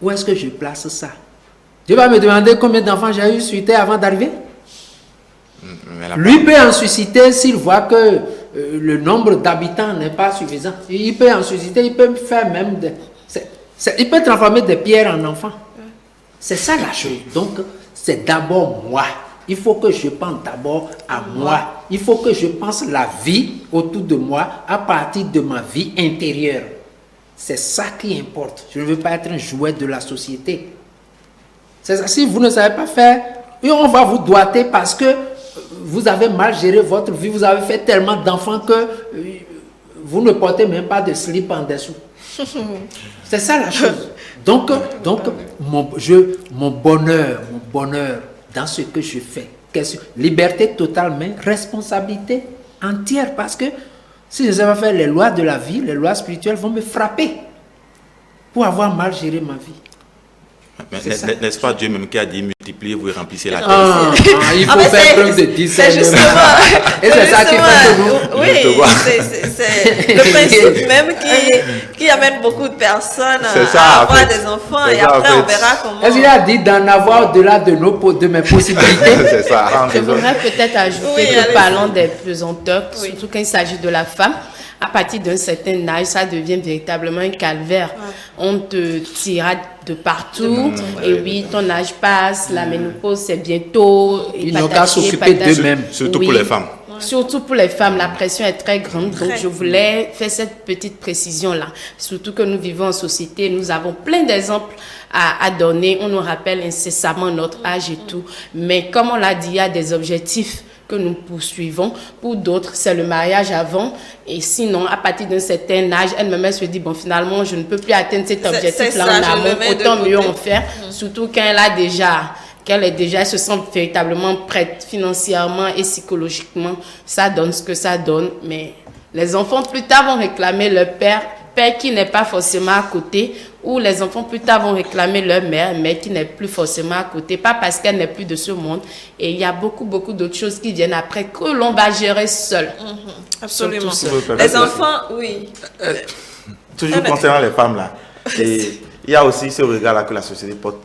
Où est-ce que je place ça? Dieu va me demander combien d'enfants j'ai eu suscité avant d'arriver? Lui peut en susciter s'il voit que le nombre d'habitants n'est pas suffisant. Il peut en susciter, il peut faire même il peut transformer des pierres en enfants. C'est ça la chose. Donc, c'est d'abord moi. Il faut que je pense d'abord à moi. Il faut que je pense la vie autour de moi à partir de ma vie intérieure. C'est ça qui importe. Je ne veux pas être un jouet de la société. C'est ça. Si vous ne savez pas faire, on va vous doiter parce que vous avez mal géré votre vie. Vous avez fait tellement d'enfants que vous ne portez même pas de slip en dessous. C'est ça la chose. Donc mon bonheur dans ce que je fais, liberté totale, mais responsabilité entière, parce que si je ne sais pas faire les lois de la vie, les lois spirituelles vont me frapper. pour avoir mal géré ma vie. Mais n'est-ce pas Dieu même qui a dit multipliez, vous remplissez la terre? Il faut faire preuve de discernement. Et c'est ça qui fait que nous... Oui, c'est le principe même qui amène beaucoup de personnes à avoir des enfants et après on verra comment... Est-ce qu'il a dit d'en avoir au-delà de mes possibilités? C'est ça. Je voudrais peut-être ajouter que parlant des pesanteurs, surtout quand il s'agit de la femme, à partir d'un certain âge, ça devient véritablement un calvaire. On te tirera de partout. Et oui, ton âge passe, la ménopause c'est bientôt. Ils n'ont qu'à s'occuper d'eux-mêmes. Surtout pour les femmes. Surtout pour les femmes, la pression est très grande. Donc, je voulais faire cette petite précision-là. Surtout que nous vivons en société, nous avons plein d'exemples à donner. On nous rappelle incessamment notre âge et tout. Mais comme on l'a dit, il y a des objectifs que nous poursuivons. Pour d'autres, c'est le mariage avant. Et sinon, à partir d'un certain âge, elle-même se dit, bon, finalement, je ne peux plus atteindre cet objectif-là en amont. Autant mieux en faire. Surtout quand elle se sent véritablement prête financièrement et psychologiquement. Ça donne ce que ça donne. Mais les enfants, plus tard, vont réclamer leur père qui n'est pas forcément à côté, ou les enfants plus tard vont réclamer leur mère, mais qui n'est plus forcément à côté, pas parce qu'elle n'est plus de ce monde. Et il y a beaucoup d'autres choses qui viennent après que l'on va gérer seul. Absolument. Les enfants, oui. Toujours concernant les femmes là. Et il y a aussi ce regard-là que la société porte.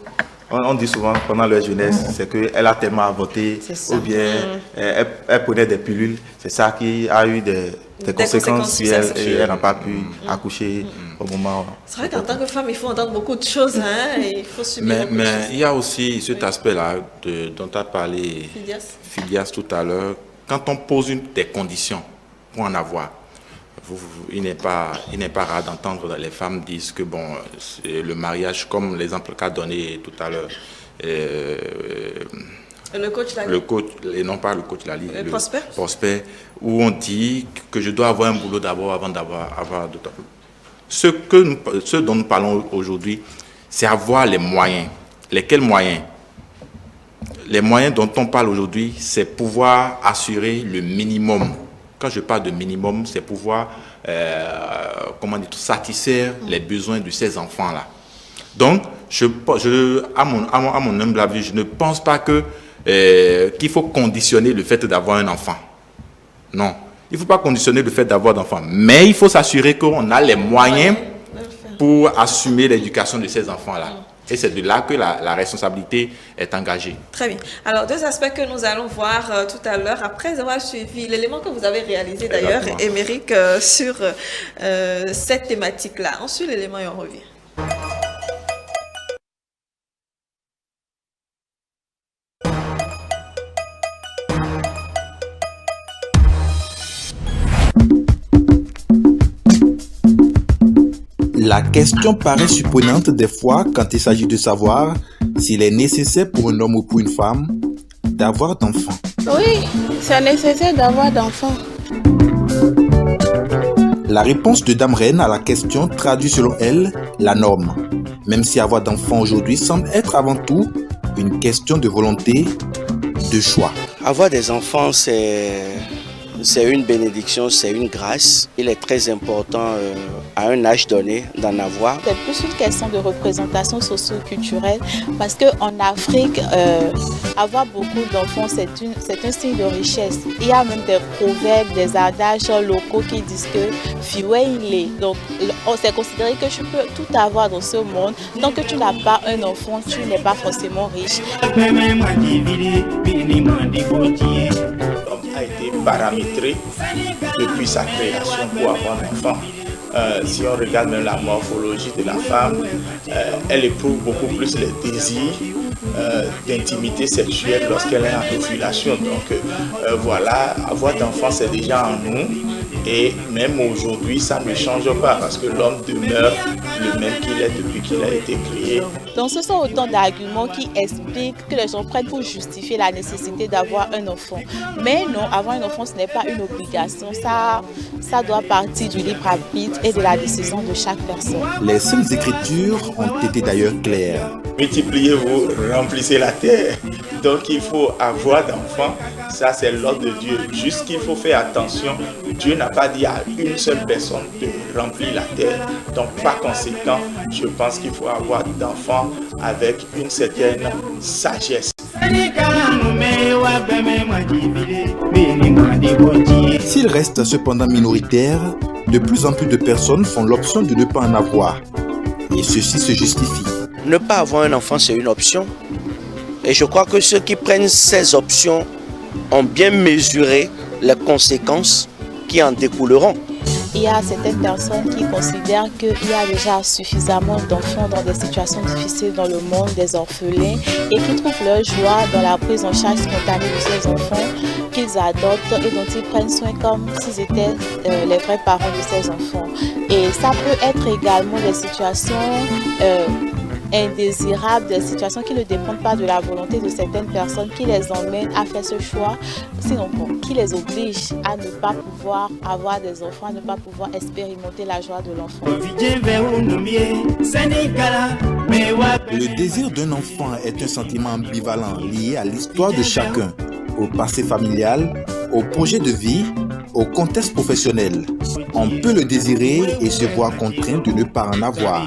On dit souvent pendant leur jeunesse, c'est qu'elle a tellement avorté, ou bien elle prenait des pilules. C'est ça qui a eu des conséquences sur elle et elle n'a pas pu accoucher au moment. C'est vrai qu'en tant que femme, il faut entendre beaucoup de choses. Et il faut subir mais il y a aussi cet aspect-là dont tu as parlé, Phidias, tout à l'heure. Quand on pose des conditions pour en avoir, il n'est pas rare d'entendre les femmes disent que bon, le mariage, comme l'exemple qu'a donné tout à l'heure, le coach Lali. Le coach, et non pas le coach Lali, le Prosper, où on dit que je dois avoir un boulot d'abord avant d'avoir d'autres. Ce dont nous parlons aujourd'hui, c'est avoir les moyens. Lesquels moyens? Les moyens dont on parle aujourd'hui, c'est pouvoir assurer le minimum. Quand je parle de minimum, c'est pouvoir satisfaire les besoins de ces enfants-là. Donc, à mon humble avis, je ne pense pas qu'il faut conditionner le fait d'avoir un enfant. Non, il ne faut pas conditionner le fait d'avoir d'enfants. Mais il faut s'assurer qu'on a les moyens pour assumer l'éducation de ces enfants-là. Et c'est de là que la responsabilité est engagée. Très bien. Alors, deux aspects que nous allons voir tout à l'heure, après avoir suivi l'élément que vous avez réalisé d'ailleurs, Émeric, sur cette thématique-là. Ensuite, l'élément et on revient. La question paraît surprenante des fois quand il s'agit de savoir s'il est nécessaire pour un homme ou pour une femme d'avoir d'enfants. Oui, c'est nécessaire d'avoir d'enfants. La réponse de Dame Reine à la question traduit selon elle la norme, même si avoir d'enfants aujourd'hui semble être avant tout une question de volonté, de choix. Avoir des enfants, c'est une bénédiction, c'est une grâce. Il est très important à un âge donné d'en avoir. C'est plus une question de représentation socio-culturelle parce qu'en Afrique, avoir beaucoup d'enfants, c'est un signe de richesse. Il y a même des proverbes, des adages locaux qui disent que fioué il est. Donc, c'est considéré que tu peux tout avoir dans ce monde. Tant que tu n'as pas un enfant, tu n'es pas forcément riche. A été paramétré depuis sa création pour avoir un enfant. Si on regarde même la morphologie de la femme, elle éprouve beaucoup plus les désirs d'intimité sexuelle lorsqu'elle est en ovulation. Donc voilà, avoir d'enfants c'est déjà en nous et même aujourd'hui ça ne change pas parce que l'homme demeure le même qu'il est depuis qu'il a été créé. Donc ce sont autant d'arguments qui expliquent que les gens prennent pour justifier la nécessité d'avoir un enfant. Mais non, avoir un enfant ce n'est pas une obligation, ça doit partir du libre arbitre et de la décision de chaque personne. Les Saintes Écritures ont été d'ailleurs claires. Multipliez-vous, remplissez la terre. Donc il faut avoir d'enfants, ça c'est l'ordre de Dieu. Juste qu'il faut faire attention, Dieu n'a pas dire à une seule personne de remplir la terre. Donc par conséquent, je pense qu'il faut avoir d'enfants avec une certaine sagesse. S'il reste cependant minoritaire, de plus en plus de personnes font l'option de ne pas en avoir. Et ceci se justifie. Ne pas avoir un enfant, c'est une option. Et je crois que ceux qui prennent ces options ont bien mesuré les conséquences qui en découleront. Il y a certaines personnes qui considèrent qu'il y a déjà suffisamment d'enfants dans des situations difficiles dans le monde, des orphelins, et qui trouvent leur joie dans la prise en charge spontanée de ces enfants qu'ils adoptent et dont ils prennent soin comme s'ils étaient les vrais parents de ces enfants. Et ça peut être également des situations indésirables, des situations qui ne dépendent pas de la volonté de certaines personnes qui les emmènent à faire ce choix, sinon qui les obligent à ne pas pouvoir avoir des enfants, à ne pas pouvoir expérimenter la joie de l'enfant. Le désir d'un enfant est un sentiment ambivalent lié à l'histoire de chacun, au passé familial, au projet de vie, au contexte professionnel. On peut le désirer et se voir contraint de ne pas en avoir.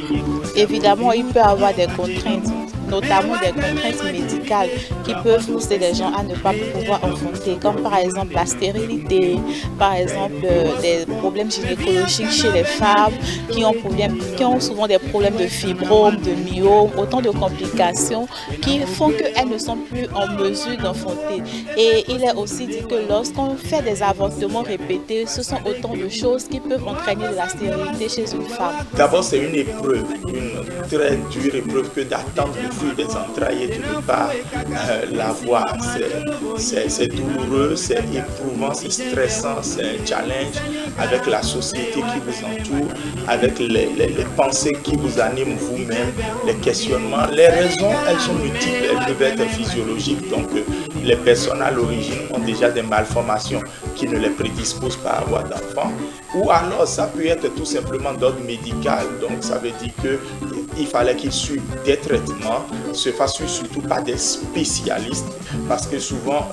Évidemment, il peut y avoir des contraintes, notamment des contraintes médicales qui peuvent pousser les gens à ne pas pouvoir enfanter, comme par exemple la stérilité, par exemple des problèmes gynécologiques chez les femmes qui ont souvent des problèmes de fibromes, de myome, autant de complications qui font qu'elles ne sont plus en mesure d'enfanter. Et il est aussi dit que lorsqu'on fait des avortements répétés, ce sont autant de choses qui peuvent entraîner de la stérilité chez une femme. D'abord, c'est une épreuve, une très dure épreuve que d'attendre le fruit des entrailles et de ne pas l'avoir. C'est douloureux, c'est éprouvant, c'est stressant, c'est un challenge avec la société qui vous entoure, avec les pensées qui vous animent vous-même, les questionnements. Les raisons, elles sont multiples, elles peuvent être physiologiques. Donc, les personnes à l'origine ont déjà des malformations qui ne les prédisposent pas à avoir d'enfants. Ou alors, ça peut être tout simplement d'ordre médical. Donc, ça veut dire qu'il fallait qu'ils suivent des traitements, se fassent suivre surtout par des spécialistes, parce que souvent,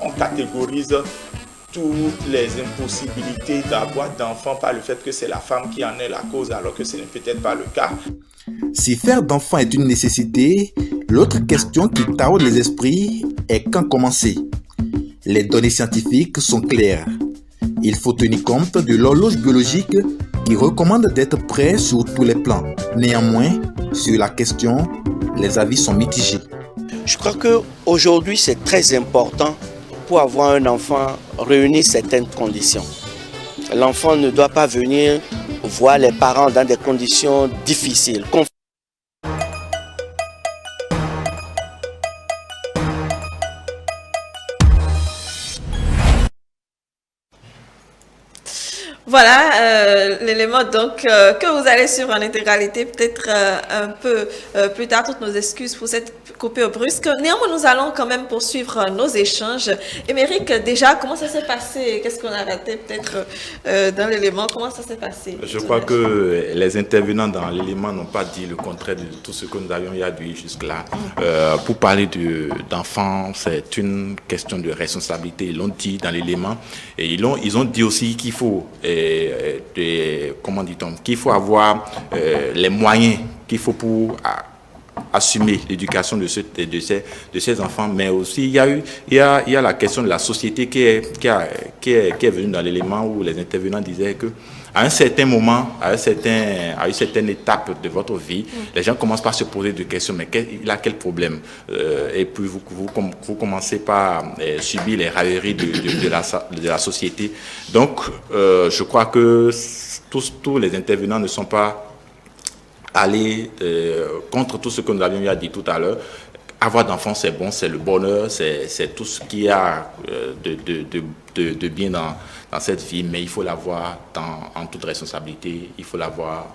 on catégorise toutes les impossibilités d'avoir d'enfants par le fait que c'est la femme qui en est la cause, alors que ce n'est peut-être pas le cas. Si faire d'enfants est une nécessité, l'autre question qui taraude les esprits est quand commencer. Les données scientifiques sont claires. Il faut tenir compte de l'horloge biologique qui recommande d'être prêt sur tous les plans. Néanmoins, sur la question, les avis sont mitigés. Je crois qu'aujourd'hui, c'est très important pour avoir un enfant réunir certaines conditions. L'enfant ne doit pas venir voir les parents dans des conditions difficiles. Voilà l'élément donc que vous allez suivre en intégralité, peut-être un peu plus tard. Toutes nos excuses pour cette coupure brusque. Néanmoins, nous allons quand même poursuivre nos échanges. Émeric, déjà, comment ça s'est passé? Qu'est-ce qu'on a raté peut-être dans l'élément? Comment ça s'est passé? Je crois que les intervenants dans l'élément n'ont pas dit le contraire de tout ce que nous avions dit jusque-là. Pour parler d'enfants, c'est une question de responsabilité. Ils l'ont dit dans l'élément. Et ils ont dit aussi qu'il faut... comment dit-on, qu'il faut avoir les moyens qu'il faut pour assumer l'éducation de ces enfants, mais aussi il y a la question de la société qui est venue dans l'élément où les intervenants disaient que à un certain moment, à une certaine étape de votre vie, les gens commencent par se poser des questions, mais il a quel problème? Et puis vous commencez par subir les railleries de la société. Donc, je crois que tous les intervenants ne sont pas allés contre tout ce que nous avions dit tout à l'heure. Avoir d'enfants, c'est bon, c'est le bonheur, c'est tout ce qu'il y a de bien dans cette vie, mais il faut l'avoir en toute responsabilité, il faut l'avoir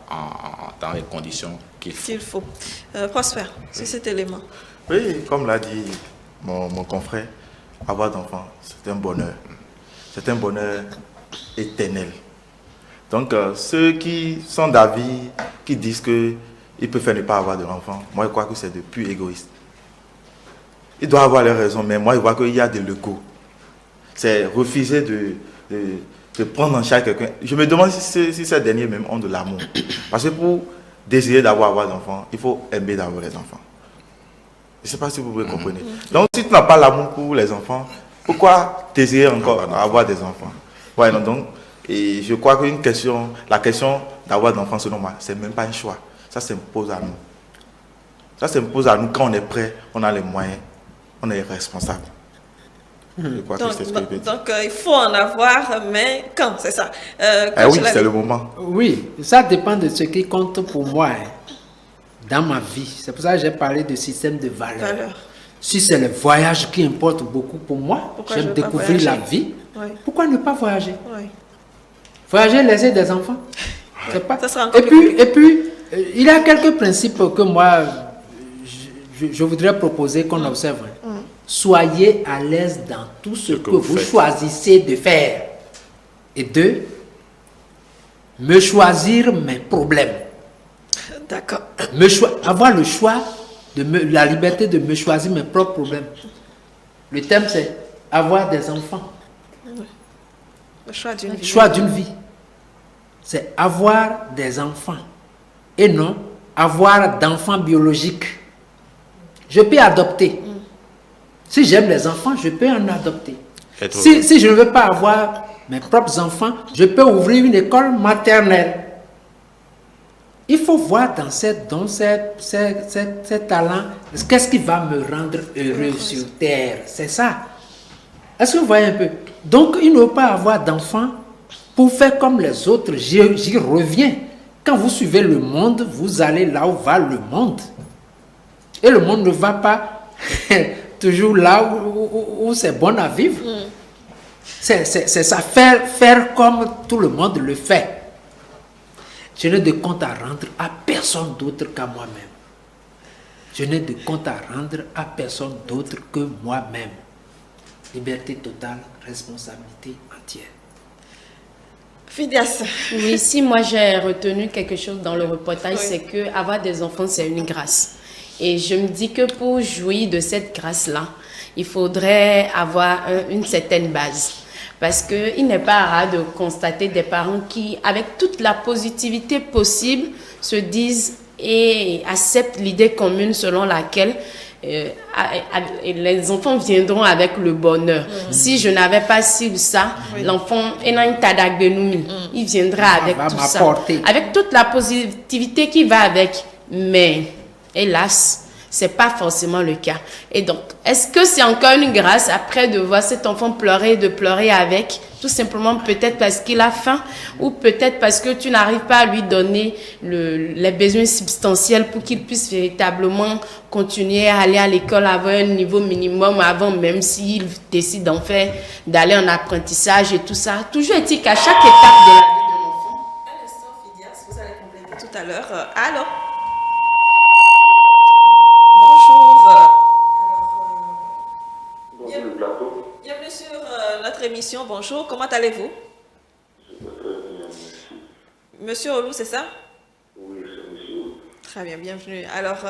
dans les conditions qu'il faut. Prosper, sur cet élément. Oui, comme l'a dit mon confrère, avoir d'enfants, c'est un bonheur. C'est un bonheur éternel. Donc, ceux qui sont d'avis, qui disent qu'ils préfèrent ne pas avoir de l'enfant, moi je crois que c'est de pur égoïste. Ils doivent avoir les raisons, mais moi je vois qu'il y a des locaux. C'est refuser de prendre en charge quelqu'un. Je me demande si ces derniers même ont de l'amour. Parce que pour désirer d'avoir d'enfants, il faut aimer d'avoir les enfants. Je ne sais pas si vous pouvez comprendre. Donc, si tu n'as pas l'amour pour les enfants, pourquoi désirer encore avoir des enfants? Ouais, non, donc, et je crois qu'une question, la question d'avoir d'enfants, selon moi, c'est même pas un choix. Ça s'impose à nous. Ça s'impose à nous quand on est prêt, on a les moyens, on est responsable. Je crois que c'est ce que je peux dire. Donc, il faut en avoir, mais quand, c'est ça. Oui, c'est le moment. Oui, ça dépend de ce qui compte pour moi dans ma vie. C'est pour ça que j'ai parlé de système de valeurs. Si c'est le voyage qui importe beaucoup pour moi, j'aime découvrir la vie. Oui. Pourquoi ne pas voyager? Oui. Voyager, laisser des enfants. C'est pas... Et puis, il y a quelques principes que moi, je voudrais proposer qu'on observe. Soyez à l'aise dans tout ce que vous choisissez de faire. Et deux, me choisir mes problèmes. D'accord. Avoir le choix, la liberté de me choisir mes propres problèmes. Le thème, c'est avoir des enfants. Le choix d'une vie. Choix d'une vie. C'est avoir des enfants. Et non avoir d'enfants biologiques. Je peux adopter. Si j'aime les enfants, je peux en adopter. Si je ne veux pas avoir mes propres enfants, je peux ouvrir une école maternelle. Il faut voir dans ces talents, qu'est-ce qui va me rendre heureux sur terre. C'est ça. Est-ce que vous voyez un peu? Donc, il ne faut pas avoir d'enfants pour faire comme les autres. J'y reviens. Quand vous suivez le monde, vous allez là où va le monde. Et le monde ne va pas toujours là où c'est bon à vivre. C'est ça, faire comme tout le monde le fait. Je n'ai de compte à rendre à personne d'autre qu'à moi-même. Je n'ai de compte à rendre à personne d'autre que moi-même. Liberté totale, responsabilité entière. Phidias. Oui, si moi j'ai retenu quelque chose dans le reportage, c'est que avoir des enfants, c'est une grâce. Et je me dis que pour jouir de cette grâce-là, il faudrait avoir une certaine base. Parce qu'il n'est pas rare de constater des parents qui, avec toute la positivité possible, se disent et acceptent l'idée commune selon laquelle les enfants viendront avec le bonheur. Si je n'avais pas su ça, l'enfant, il viendra avec tout ça. Avec toute la positivité qui va avec. Mais, hélas, c'est pas forcément le cas. Et donc, est-ce que c'est encore une grâce après de voir cet enfant pleurer, de pleurer avec, tout simplement peut-être parce qu'il a faim ou peut-être parce que tu n'arrives pas à lui donner les besoins substantiels pour qu'il puisse véritablement continuer à aller à l'école, avoir un niveau minimum avant, même s'il décide d'en faire, d'aller en apprentissage et tout ça. Toujours est-il qu'à chaque étape de la vie de l'enfant. Un instant, Phidias, vous allez compléter tout à l'heure. Allô? Bienvenue sur notre émission. Bonjour, comment allez-vous? Je vais très bien, merci. Monsieur Olou, c'est ça? Oui, c'est monsieur Olou. Très bien, bienvenue. Alors,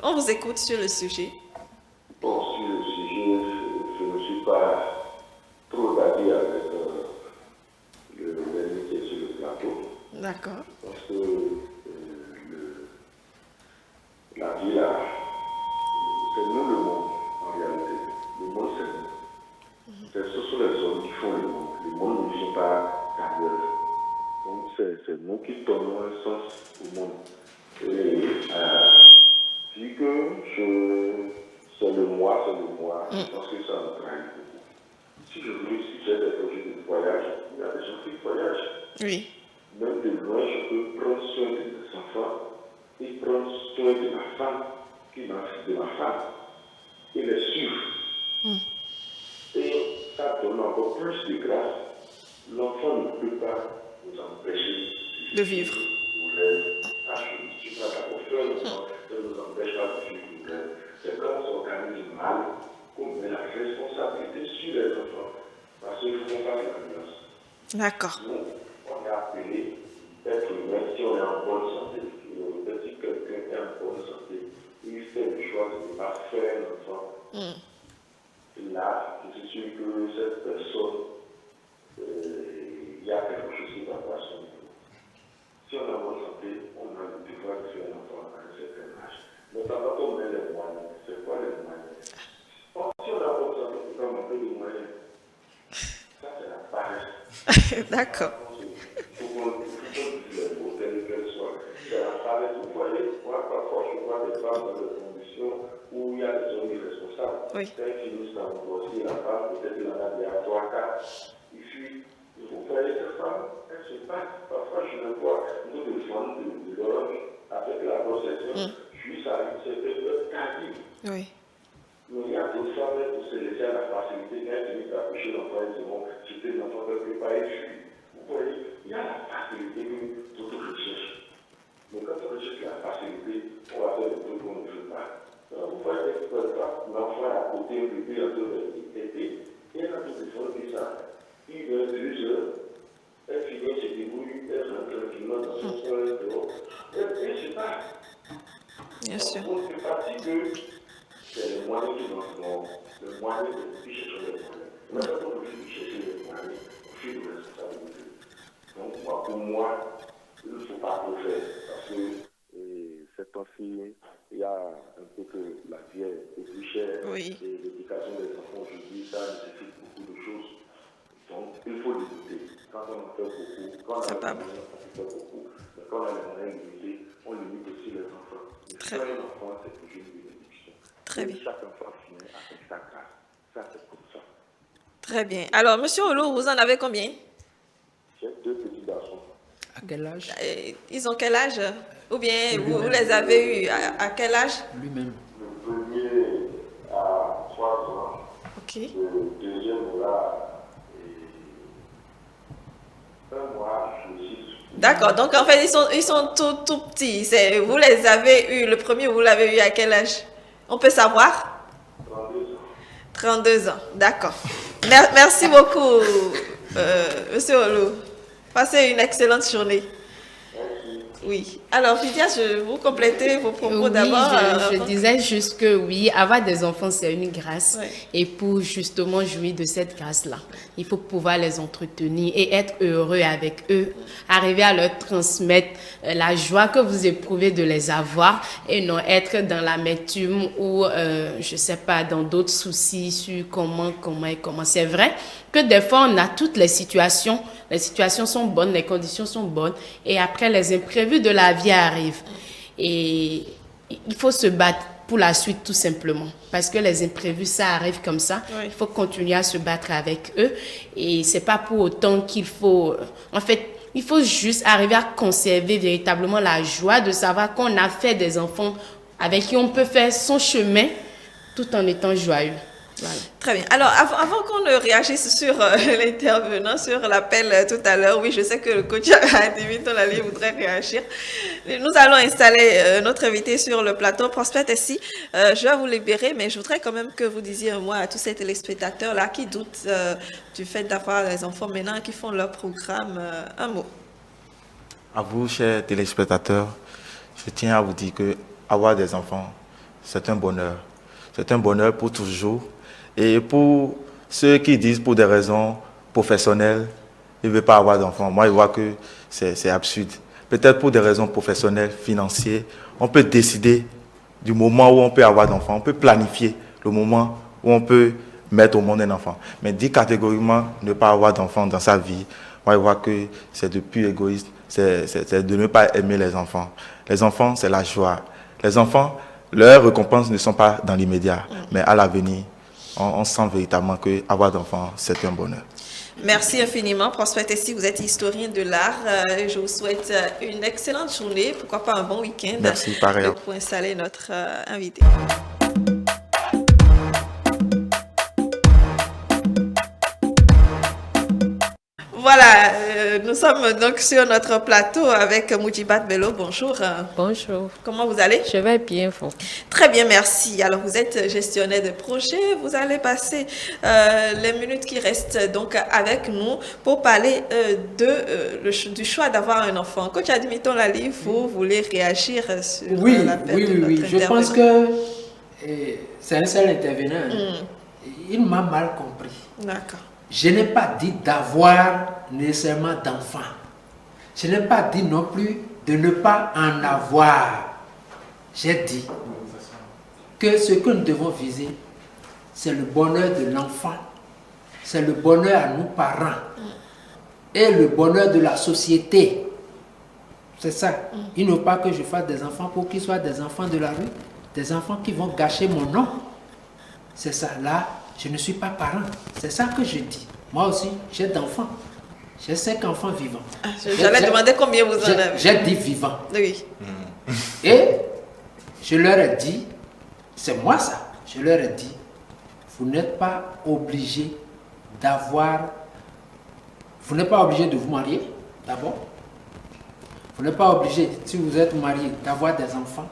on vous écoute sur le sujet. Bon, sur le sujet, je ne suis pas trop d'accord avec l'ennemi qui est sur le plateau. D'accord. Parce que la vie là, c'est nous le monde, en réalité. Le monde, c'est nous. Ce sont les hommes qui font le monde. Le monde ne vient pas d'ailleurs. Donc, c'est nous qui donnons un sens au monde. Et dit que c'est le moi, je pense que ça me trahit beaucoup. Si j'ai des projets de voyage, il y a des gens qui voyagent. Oui. Même de loin, je peux prendre soin de mes enfants et prendre soin de ma femme, de ma femme, et les suivre. Et ça donne encore plus de grâce. L'enfant ne peut pas nous empêcher de vivre. Je ne suis pas d'accord. Faire l'enfant, ça ne nous empêche pas de vivre. C'est quand on s'organise mal qu'on met la responsabilité sur les enfants. Parce qu'il faut qu'on fasse la nuance. D'accord. Nous, on est appelé être humain si on est en bonne santé. Si quelqu'un est en bonne santé, il fait le choix de ne pas faire un enfant. Là, je suis sûr que cette personne D'accord. Il faut qu'on dise les mots tels qu'elles soient. C'est la femme, vous voyez, moi parfois je vois des femmes dans des conditions où il y a des hommes irresponsables. Oui. Quand ils finissent par divorcer, la femme, peut-être il en a déjà 3, 4. Il fuit. Vous voyez ces femmes, elles se battent. Parfois je le vois, nous défendons de l'homme avec la grossesse. Juste à une certaine heure tardive. Oui. Mais il y a d'autres femmes pour se laisser à la facilité quand elles finissent par coucher l'enfant, elles diront, c'était l'enfant de préparer, fuir. Vous voyez, il y a la facilité que d'autres recherchent. Mais quand on recherche la facilité, on va faire des trucs qu'on ne veut pas. Alors, vous voyez, l'enfant est à côté, le bébé est en train de têter, et elle a tout des fois dit ça. 1 heure, 2 heures, elle finit, se débrouille, elle rentre tranquillement dans son coin, dehors. Elle se bat. Bien sûr. On ne fait pas dire que c'est les moyens qui sont le moyen de chercher les moyens. Mais quand on veut chercher les moyens, on fait de responsabilité. Donc, pour moi, il ne faut pas tout faire. Parce que cette fille, il y a un peu que la vie est plus chère. Oui. Et l'éducation des enfants aujourd'hui, ça nécessite beaucoup de choses. Donc, il faut limiter. Quand on en fait beaucoup, quand on a les moyens, on fait beaucoup. Mais quand on a les moyens limités, on limite aussi les enfants. Très bien. Un enfant, c'est toujours une bénédiction. Très bien. Chaque enfant finit avec sa grâce. Ça, c'est comme ça. Très bien. Alors, Monsieur Olo, vous en avez combien? J'ai 2 petits garçons. À quel âge? Ils ont quel âge? Ou bien vous les avez eus à quel âge? Lui-même. Le premier à 3 ans. Ok. Le deuxième là, 1 mois, je suis. D'accord. Donc, en fait, ils sont tout petits. Vous les avez eus, le premier, vous l'avez eu à quel âge? On peut savoir? 32 ans. 32 ans. D'accord. Merci beaucoup, Monsieur Olo. Passez une excellente journée. Oui. Alors, Fidia, vous complétez vos propos d'abord. Je disais juste que oui, avoir des enfants, c'est une grâce. Oui. Et pour justement jouir de cette grâce-là, il faut pouvoir les entretenir et être heureux avec eux. Arriver à leur transmettre la joie que vous éprouvez de les avoir et non être dans l'amertume ou, je sais pas, dans d'autres soucis sur comment. C'est vrai que des fois, on a toutes les situations sont bonnes, les conditions sont bonnes et après, les imprévus de la vie arrivent. Et il faut se battre pour la suite tout simplement. Parce que les imprévus, ça arrive comme ça. Oui. Il faut continuer à se battre avec eux. Et c'est pas pour autant qu'il faut... En fait, il faut juste arriver à conserver véritablement la joie de savoir qu'on a fait des enfants avec qui on peut faire son chemin tout en étant joyeux. Voilà. Très bien. Alors, avant qu'on ne réagisse sur l'intervenant, sur l'appel tout à l'heure, oui, je sais que le coach Dimiton Lali voudrait réagir. Nous allons installer notre invité sur le plateau. Prosper Tessie, je vais vous libérer, mais je voudrais quand même que vous disiez, moi, à tous ces téléspectateurs-là qui doutent du fait d'avoir des enfants maintenant qui font leur programme, un mot. À vous, chers téléspectateurs, je tiens à vous dire que avoir des enfants, c'est un bonheur. C'est un bonheur pour toujours. Et pour ceux qui disent pour des raisons professionnelles, ils ne veulent pas avoir d'enfants. Moi, je vois que c'est absurde. Peut-être pour des raisons professionnelles, financières, on peut décider du moment où on peut avoir d'enfants. On peut planifier le moment où on peut mettre au monde un enfant. Mais dire catégoriquement ne pas avoir d'enfants dans sa vie, moi, je vois que c'est de plus égoïste. C'est de ne pas aimer les enfants. Les enfants, c'est la joie. Les enfants, leurs récompenses ne sont pas dans l'immédiat, mais à l'avenir, on sent véritablement qu'avoir d'enfants, c'est un bonheur. Merci infiniment. Prosper Tessie, vous êtes historien de l'art. Je vous souhaite une excellente journée, pourquoi pas un bon week-end. Merci, pareil. Pour installer notre invité. Voilà, nous sommes donc sur notre plateau avec Moujibat Bello. Bonjour. Bonjour. Comment vous allez? Je vais bien, vous. Très bien, merci. Alors, vous êtes gestionnaire de projet. Vous allez passer les minutes qui restent donc avec nous pour parler du choix d'avoir un enfant. Coach Admiton Lali, vous voulez réagir sur l'appel de notre Je pense que c'est un seul intervenant. Il m'a mal compris. D'accord. Je n'ai pas dit d'avoir nécessairement d'enfants. Je n'ai pas dit non plus de ne pas en avoir. J'ai dit que ce que nous devons viser, c'est le bonheur de l'enfant. C'est le bonheur à nos parents. et le bonheur de la société. C'est ça. Il ne faut pas que je fasse des enfants pour qu'ils soient des enfants de la rue, des enfants qui vont gâcher mon nom. C'est ça. Là, je ne suis pas parent. C'est ça que je dis. Moi aussi, j'ai d'enfants. J'ai 5 enfants vivants. J'allais demander combien vous en avez. J'ai dit vivants. Oui. Et je leur ai dit, c'est moi ça, je leur ai dit, vous n'êtes pas obligé d'avoir, vous n'êtes pas obligé de vous marier, d'abord. Vous n'êtes pas obligé, si vous êtes marié, d'avoir des enfants,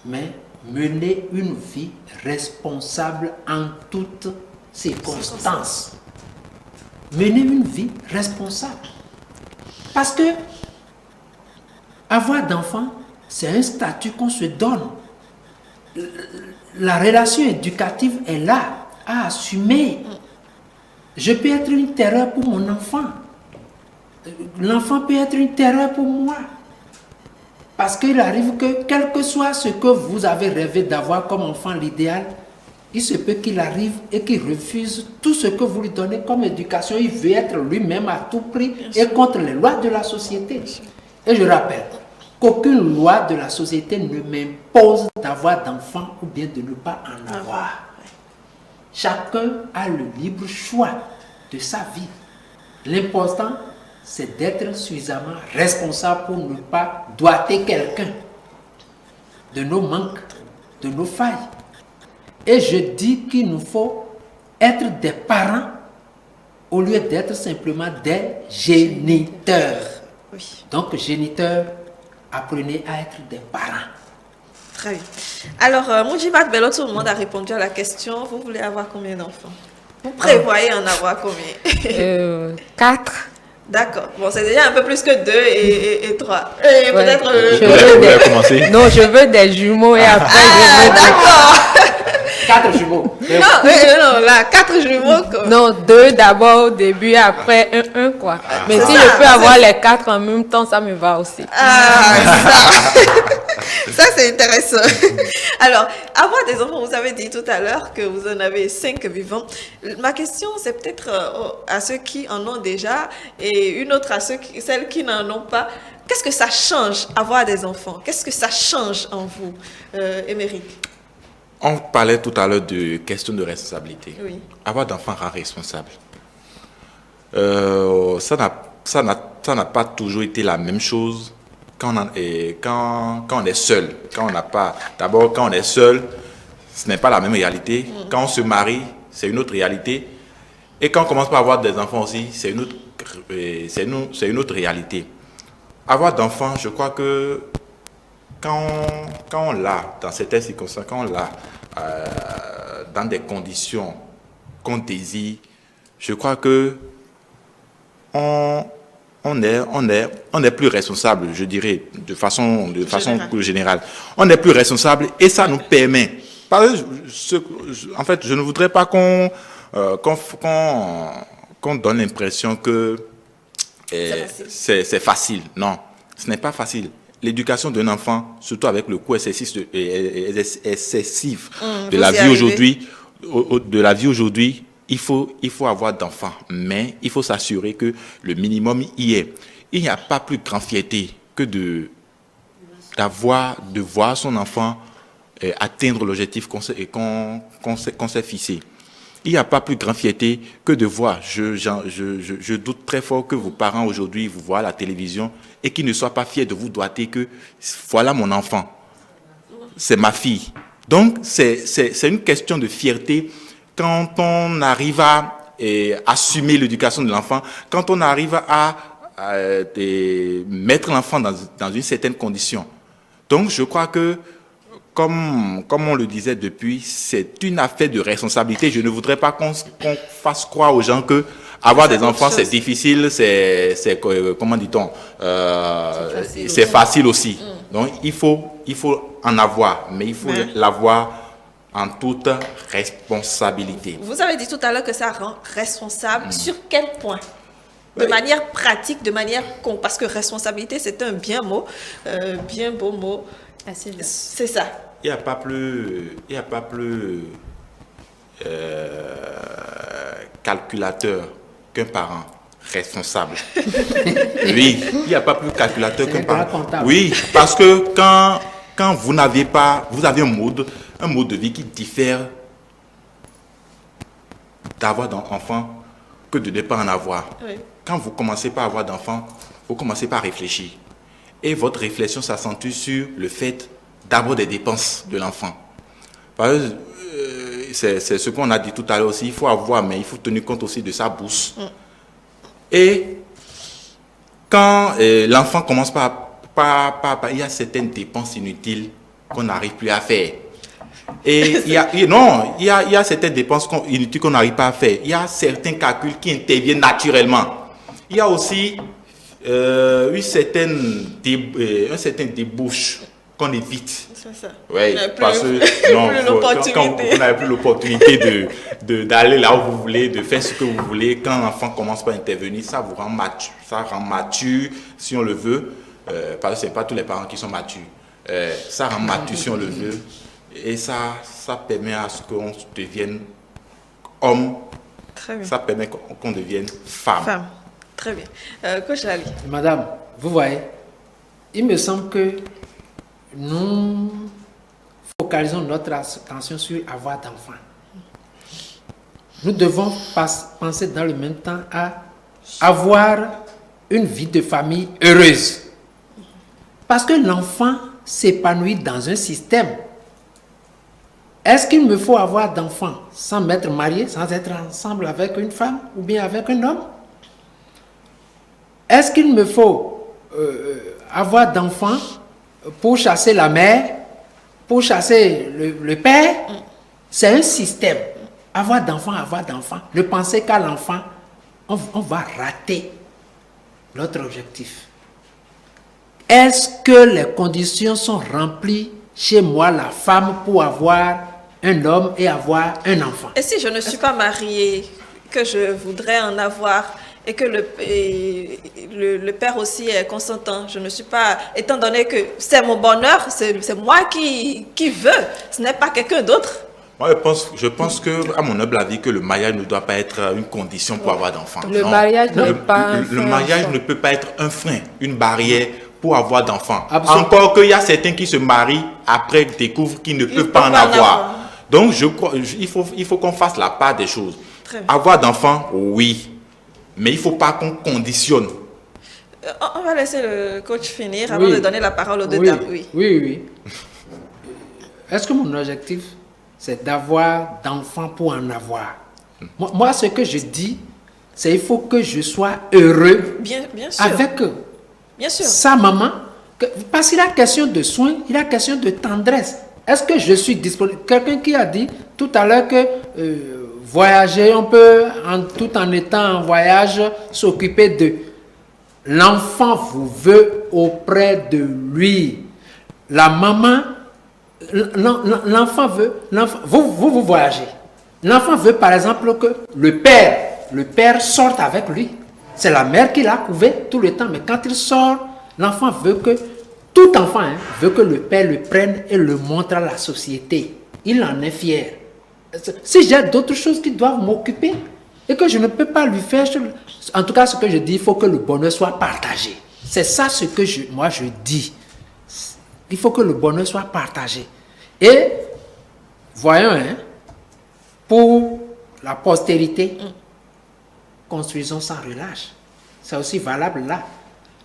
mais menez une vie responsable en toutes circonstances. Menez une vie responsable. Parce que avoir d'enfants, c'est un statut qu'on se donne. La relation éducative est là, à assumer. Je peux être une terreur pour mon enfant. L'enfant peut être une terreur pour moi. Parce qu'il arrive que, quel que soit ce que vous avez rêvé d'avoir comme enfant, l'idéal, il se peut qu'il arrive et qu'il refuse tout ce que vous lui donnez comme éducation. Il veut être lui-même à tout prix et contre les lois de la société. Et je rappelle qu'aucune loi de la société ne m'impose d'avoir d'enfants ou bien de ne pas en avoir. Chacun a le libre choix de sa vie. L'important, c'est d'être suffisamment responsable pour ne pas doiter quelqu'un de nos manques, de nos failles. Et je dis qu'il nous faut être des parents au lieu d'être simplement des géniteurs. Oui. Donc, géniteurs, apprenez à être des parents. Très bien. Alors, Moujibat Bello, tout le monde a répondu à la question. Vous voulez avoir combien d'enfants? Vous prévoyez en avoir combien? 4. D'accord. Bon, c'est déjà un peu plus que 2 et 3. Et peut-être... Non, je veux des jumeaux et après je veux... D'accord. 4 jumeaux. Non, là, 4 jumeaux. Quoi. Non, 2 d'abord au début, après 1, quoi. Mais si je peux avoir les 4 en même temps, ça me va aussi. Ah, ça c'est intéressant. Alors, avoir des enfants, vous avez dit tout à l'heure que vous en avez 5 vivants. Ma question, c'est peut-être à ceux qui en ont déjà et une autre à celles qui n'en ont pas. Qu'est-ce que ça change, avoir des enfants? Qu'est-ce que ça change en vous, Émeric? On parlait tout à l'heure de question de responsabilité. Oui. Avoir d'enfants rend responsable. Ça n'a pas toujours été la même chose quand on est seul. D'abord, quand on est seul, ce n'est pas la même réalité. Quand on se marie, c'est une autre réalité. Et quand on commence par avoir des enfants aussi, c'est une autre réalité. Avoir d'enfants, je crois que quand on l'a, dans certaines circonstances, quand on l'a dans des conditions qu'on désire, je crois que on est plus responsable, je dirais, de façon plus générale. On est plus responsable et ça nous permet. En fait, je ne voudrais pas qu'on donne l'impression que c'est facile. Non, ce n'est pas facile. L'éducation d'un enfant, surtout avec le coût excessif de la vie aujourd'hui, il faut avoir d'enfants, mais il faut s'assurer que le minimum y est. Il n'y a pas plus grande fierté que de voir son enfant atteindre l'objectif qu'on s'est fixé. Il n'y a pas plus grande fierté que de voir. Je doute très fort que vos parents aujourd'hui vous voient à la télévision et qu'ils ne soient pas fiers de vous doiter que voilà mon enfant, c'est ma fille. Donc c'est une question de fierté quand on arrive à assumer l'éducation de l'enfant, quand on arrive à mettre l'enfant dans une certaine condition. Donc je crois que comme on le disait depuis, c'est une affaire de responsabilité. Je ne voudrais pas qu'on fasse croire aux gens que avoir des enfants, c'est difficile, c'est comment dit-on, c'est facile aussi. Donc, il faut en avoir, mais il faut l'avoir en toute responsabilité. Vous avez dit tout à l'heure que ça rend responsable. Sur quel point? De manière pratique, de manière parce que responsabilité, c'est un bien beau mot. C'est ça. Il n'y a pas plus calculateur qu'un parent. responsable. Oui, il n'y a pas plus calculateur qu'un grand parent. comptable. Oui, parce que quand vous n'avez pas, vous avez un mode de vie qui diffère d'avoir d'enfants que de ne pas en avoir. Oui. Quand vous commencez par avoir d'enfants, vous commencez par réfléchir. Et votre réflexion s'accentue sur le fait d'avoir des dépenses de l'enfant. Parce que c'est ce qu'on a dit tout à l'heure aussi, il faut avoir, mais il faut tenir compte aussi de sa bourse. Et quand l'enfant commence par il y a certaines dépenses inutiles qu'on n'arrive plus à faire. Et il y a certaines dépenses inutiles qu'on n'arrive pas à faire. Il y a certains calculs qui interviennent naturellement. Il y a aussi un certain débauche qu'on évite. C'est ça. Oui, Plus- parce que non, plus l'opportunité. quand vous n'avez plus l'opportunité d'aller là où vous voulez, de faire ce que vous voulez, quand l'enfant commence par intervenir, ça vous rend mature. Ça rend mature, si on le veut, parce que ce n'est pas tous les parents qui sont matures. Ça rend mature, si on le veut, et ça permet à ce qu'on devienne homme, Très bien. ça permet qu'on devienne femme. Femme. Très bien. Coach Lali. Madame, vous voyez, il me semble que nous focalisons notre attention sur avoir d'enfants. Nous devons penser dans le même temps à avoir une vie de famille heureuse. Parce que l'enfant s'épanouit dans un système. Est-ce qu'il me faut avoir d'enfants sans m'être marié, sans être ensemble avec une femme ou bien avec un homme? Est-ce qu'il me faut avoir d'enfants pour chasser la mère, pour chasser le père? C'est un système. Avoir d'enfants. Ne pensez qu'à l'enfant, on va rater notre objectif. Est-ce que les conditions sont remplies chez moi, la femme, pour avoir un homme et avoir un enfant? Et si je ne suis pas mariée, que je voudrais en avoir et que le père aussi est consentant, je ne suis pas, étant donné que c'est mon bonheur, c'est moi qui veux, ce n'est pas quelqu'un d'autre. Moi, je pense que, à mon humble avis, que le mariage ne doit pas être une condition pour avoir d'enfants. Le Non. mariage n'est pas un Le frein, mariage ça. ne peut pas être un frein, une barrière pour avoir d'enfants. Absolument. Encore qu'il y a certains qui se marient après découvrent qu'ils ne peuvent pas en avoir. Donc, je crois, il faut qu'on fasse la part des choses. Très bien. Avoir d'enfants, oui, mais il ne faut pas qu'on conditionne. On va laisser le coach finir avant Oui. de donner la parole aux deux Oui, dames. Oui. oui. Est-ce que mon objectif, c'est d'avoir d'enfants pour en avoir? Moi, ce que je dis, c'est qu'il faut que je sois heureux Bien sûr. avec Bien sûr. sa maman. Parce qu'il y a question de soins, il y a question de tendresse. Est-ce que je suis disponible? Quelqu'un qui a dit tout à l'heure que voyager, on peut, tout en étant en voyage, s'occuper de... L'enfant vous veut auprès de lui. La maman, l'enfant veut... Vous voyagez. L'enfant veut par exemple que le père sorte avec lui. C'est la mère qui l'a couvé tout le temps. Mais quand il sort, l'enfant veut que... Tout enfant veut que le père le prenne et le montre à la société. Il en est fier. Si j'ai d'autres choses qui doivent m'occuper et que je ne peux pas lui faire, en tout cas ce que je dis, il faut que le bonheur soit partagé. C'est ça ce que moi je dis. Il faut que le bonheur soit partagé. Et voyons, pour la postérité, construisons sans relâche. C'est aussi valable là.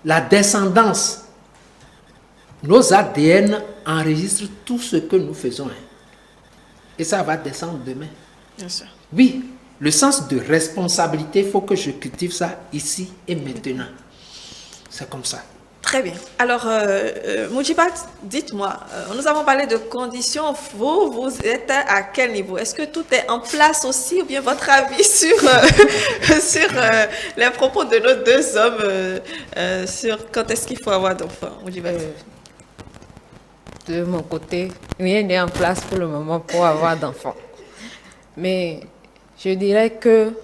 La descendance. Nos ADN enregistrent tout ce que nous faisons. Et ça va descendre demain. Bien sûr. Oui, le sens de responsabilité, il faut que je cultive ça ici et maintenant. C'est comme ça. Très bien. Alors, Moujibat, dites-moi, nous avons parlé de conditions. Vous êtes à quel niveau? Est-ce que tout est en place aussi, ou bien votre avis sur les propos de nos deux hommes sur quand est-ce qu'il faut avoir d'enfants? Moujibat. De mon côté, rien n'est en place pour le moment pour avoir d'enfants. Mais je dirais que,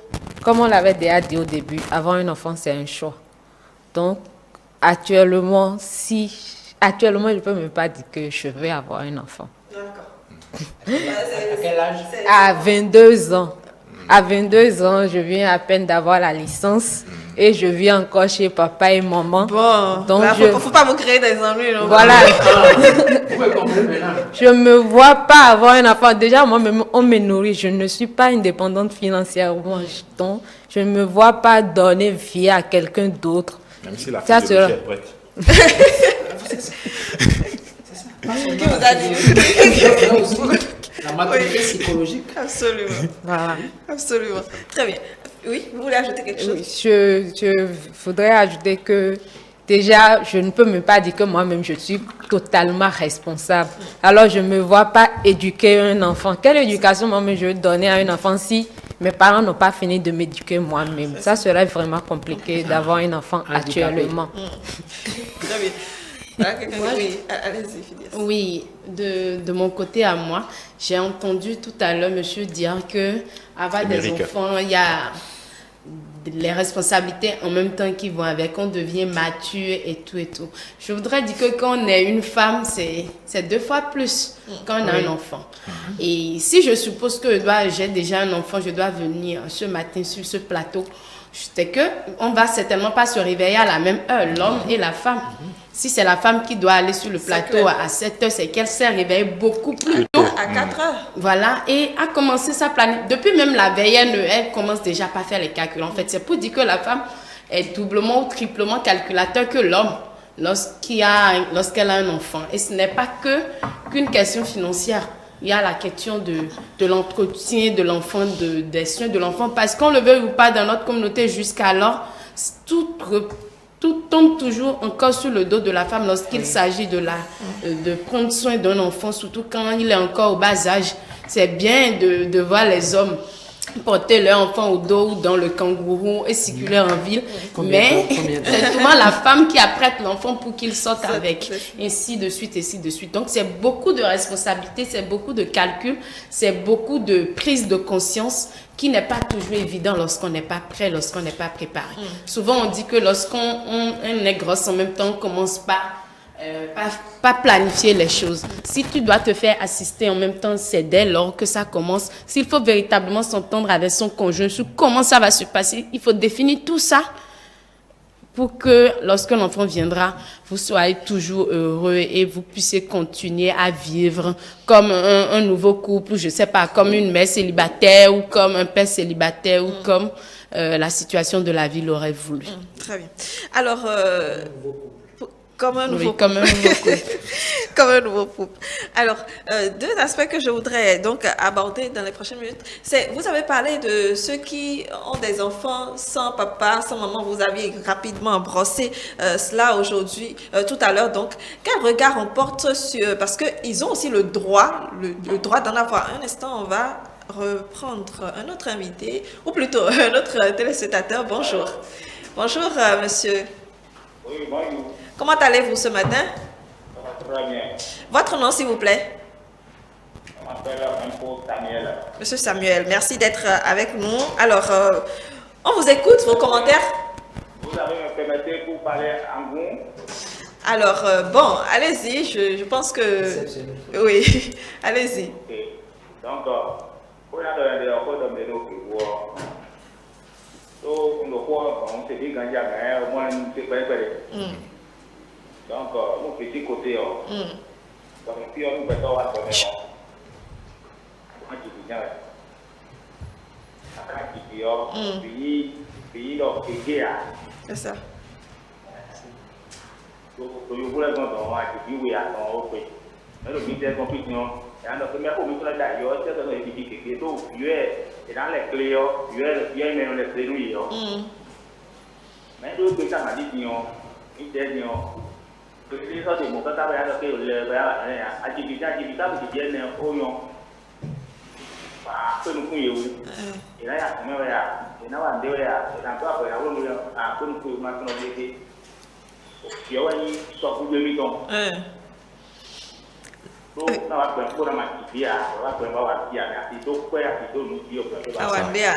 comme on l'avait déjà dit au début, avoir un enfant, c'est un choix. Donc, actuellement, je ne peux même pas dire que je vais avoir un enfant. À quel âge? À 22 ans. À 22 ans, je viens à peine d'avoir la licence. et je vis encore chez papa et maman. Bon, donc il ne faut pas vous créer des ennuis. Non? Voilà. Je ne me vois pas avoir un enfant. Déjà, moi-même, on me nourrit. Je ne suis pas indépendante financièrement. Donc, je ne me vois pas donner vie à quelqu'un d'autre. Même si la fille est prête. Qui vous a dit? La maturité psychologique. Absolument. Voilà. Absolument. Très bien. Oui, vous voulez ajouter quelque chose? Oui, je voudrais ajouter que déjà, je ne peux même pas dire que moi-même, je suis totalement responsable. Alors, je ne me vois pas éduquer un enfant. Quelle éducation moi-même je vais donner à un enfant si mes parents n'ont pas fini de m'éduquer moi-même? Ça serait vraiment compliqué d'avoir un enfant actuellement. Très bien. Oui, allez-y, Phidias. Oui, de mon côté à moi, j'ai entendu tout à l'heure monsieur dire que avoir des enfants, il y a les responsabilités en même temps qui vont avec, on devient mature et tout et tout. Je voudrais dire que quand on est une femme, c'est 2 fois plus quand on a un enfant. Et si je suppose que j'ai déjà un enfant, je dois venir ce matin sur ce plateau, c'est que on va certainement pas se réveiller à la même heure, l'homme et la femme. Si c'est la femme qui doit aller sur le plateau à 7 heures, c'est qu'elle s'est réveillée beaucoup plus tôt. À 4 heures. Voilà, et a commencé sa planification. Depuis même la veille, elle commence déjà pas à faire les calculs. En fait, c'est pour dire que la femme est doublement ou triplement calculateur que l'homme lorsqu'elle a un enfant. Et ce n'est pas qu'une question financière. Il y a la question de l'entretien de l'enfant, des soins de l'enfant. Parce qu'on le veut ou pas dans notre communauté jusqu'alors, tout tombe toujours encore sur le dos de la femme lorsqu'il s'agit de prendre soin d'un enfant, surtout quand il est encore au bas âge. C'est bien de voir les hommes porter leur enfant au dos ou dans le kangourou et circuler en ville. Mais c'est souvent la femme qui apprête l'enfant pour qu'il sorte avec. Ainsi de suite, ainsi de suite. Donc, c'est beaucoup de responsabilités, c'est beaucoup de calculs, c'est beaucoup de prise de conscience qui n'est pas toujours évident lorsqu'on n'est pas prêt, lorsqu'on n'est pas préparé. Souvent, on dit que lorsqu'on est grosse en même temps, on commence pas planifier les choses. Si tu dois te faire assister en même temps, c'est dès lors que ça commence. S'il faut véritablement s'entendre avec son conjoint sur comment ça va se passer, il faut définir tout ça pour que lorsque l'enfant viendra, vous soyez toujours heureux et vous puissiez continuer à vivre comme un nouveau couple, je ne sais pas, comme une mère célibataire ou comme un père célibataire ou comme la situation de la vie l'aurait voulu. Très bien. Alors, comme un nouveau couple. Comme un nouveau couple. Alors, 2 aspects que je voudrais donc aborder dans les prochaines minutes, c'est, vous avez parlé de ceux qui ont des enfants sans papa, sans maman. Vous aviez rapidement brossé cela aujourd'hui, tout à l'heure. Donc, quel regard on porte sur, parce qu'ils ont aussi le droit d'en avoir. Un instant, on va reprendre un autre invité, ou plutôt un autre téléspectateur. Bonjour. Bonjour, monsieur. Oui, bonjour. Comment allez-vous ce matin? Ça va très bien. Votre nom, s'il vous plaît? Je m'appelle Samuel. Monsieur Samuel, merci d'être avec nous. Alors, on vous écoute, vos commentaires. Vous avez me permis pour parler en goût. Alors, bon, allez-y, je pense que... Oui, allez-y. Okay. Donc, pour la donner de nos pouvoirs, on s'est dit quand il y a au moins c'est pas donc mon petit côté donc puis on peut avoir donné on dit bien après puis donc c'est ça donc je voulais donc on a dit oui à ton ok mais le ministère compétition et alors que mais au milieu de la d'ailleurs c'est dans les petits qui donc et dans les clés il y a même les clés lui mais donc ça m'a dit il dit que les autres mon papa va aller le va activité qui viennent au yon que nous couillons et là il y a et là on dit là dans quoi après on a qu'on couille maintenant dit il y a une soit pour 2 millions donc on va prendre pour la matière on va prendre va dire mais donc quoi à tout nous dit Awandea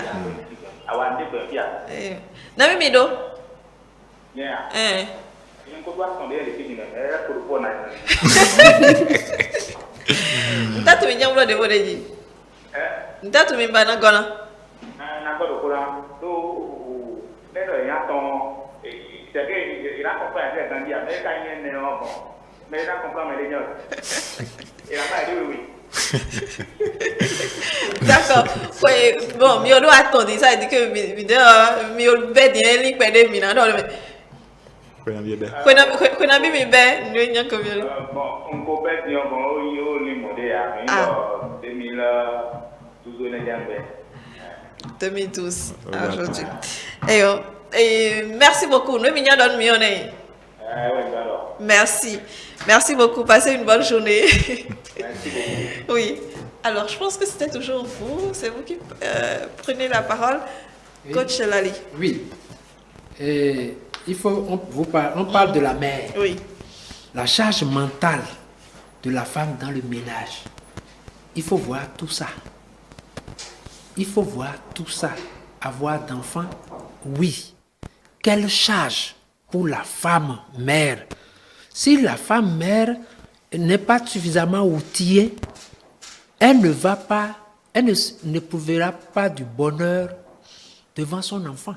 Awandea na mimi do Ntatu minyamlo de bodeji. Ntatu mimbana gona. Na godo kula do nero ya ton Mais là, comprend, mais les gars. Et la femme, elle dit oui. D'accord. Oui, bon, mais on doit attendre. Ça veut dire que mais on va dire que les pères mina dans le. Qu'on a mis mes bains, nous n'y a que bien. Bon, on peut pas dire bon, il est modèle à 2012 aujourd'hui. Et merci beaucoup. Nous mignons dans le millionnaire. Merci. Merci beaucoup. Passez une bonne journée. Merci beaucoup. Oui. Alors, je pense que c'était toujours vous. C'est vous qui prenez la parole. Oui. Coach Lali. Oui. Et on parle de la mère. Oui. La charge mentale de la femme dans le ménage. Il faut voir tout ça. Il faut voir tout ça. Avoir d'enfants, oui. Quelle charge pour la femme mère. Si la femme mère n'est pas suffisamment outillée, elle ne va pas, elle ne prouvera pas du bonheur devant son enfant.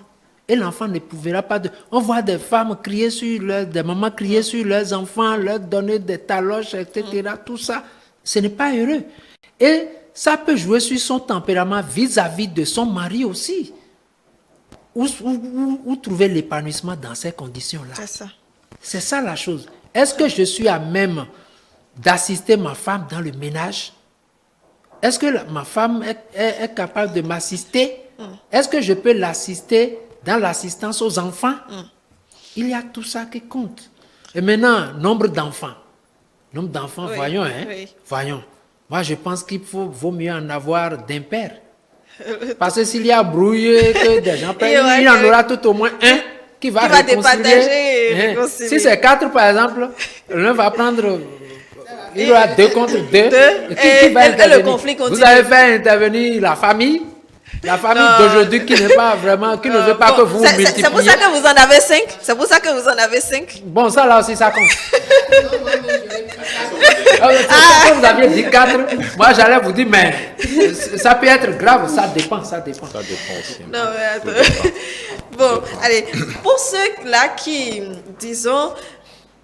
Et l'enfant ne prouvera pas de... On voit des femmes crier sur des mamans crier sur leurs enfants, leur donner des taloches, etc. Tout ça, ce n'est pas heureux. Et ça peut jouer sur son tempérament vis-à-vis de son mari aussi. Où trouver l'épanouissement dans ces conditions-là? C'est ça. C'est ça la chose. Est-ce que je suis à même d'assister ma femme dans le ménage? Est-ce que ma femme est capable de m'assister? Est-ce que je peux l'assister dans l'assistance aux enfants? Il y a tout ça qui compte. Et maintenant, nombre d'enfants. Nombre d'enfants, Oui, voyons. oui. Voyons. Moi, je pense qu'il vaut mieux en avoir d'impair. Parce que s'il y a brouillé, que des gens payent, il y en aura tout au moins un qui va départager et réconcilier. Si c'est 4, par exemple, l'un va prendre... Il y aura 2 contre 2. Et le conflit continue. Vous avez fait intervenir la famille d'aujourd'hui qui n'est pas vraiment, qui ne veut pas que vous multipliez. C'est pour ça que vous en avez 5. C'est pour ça que vous en avez 5. Bon, ça là aussi, ça compte. Quand vous aviez dit 4, moi j'allais vous dire, mais ça peut être grave, ça dépend. Ça dépend aussi. Non, mais attends. Bon, allez, pour ceux-là qui, disons,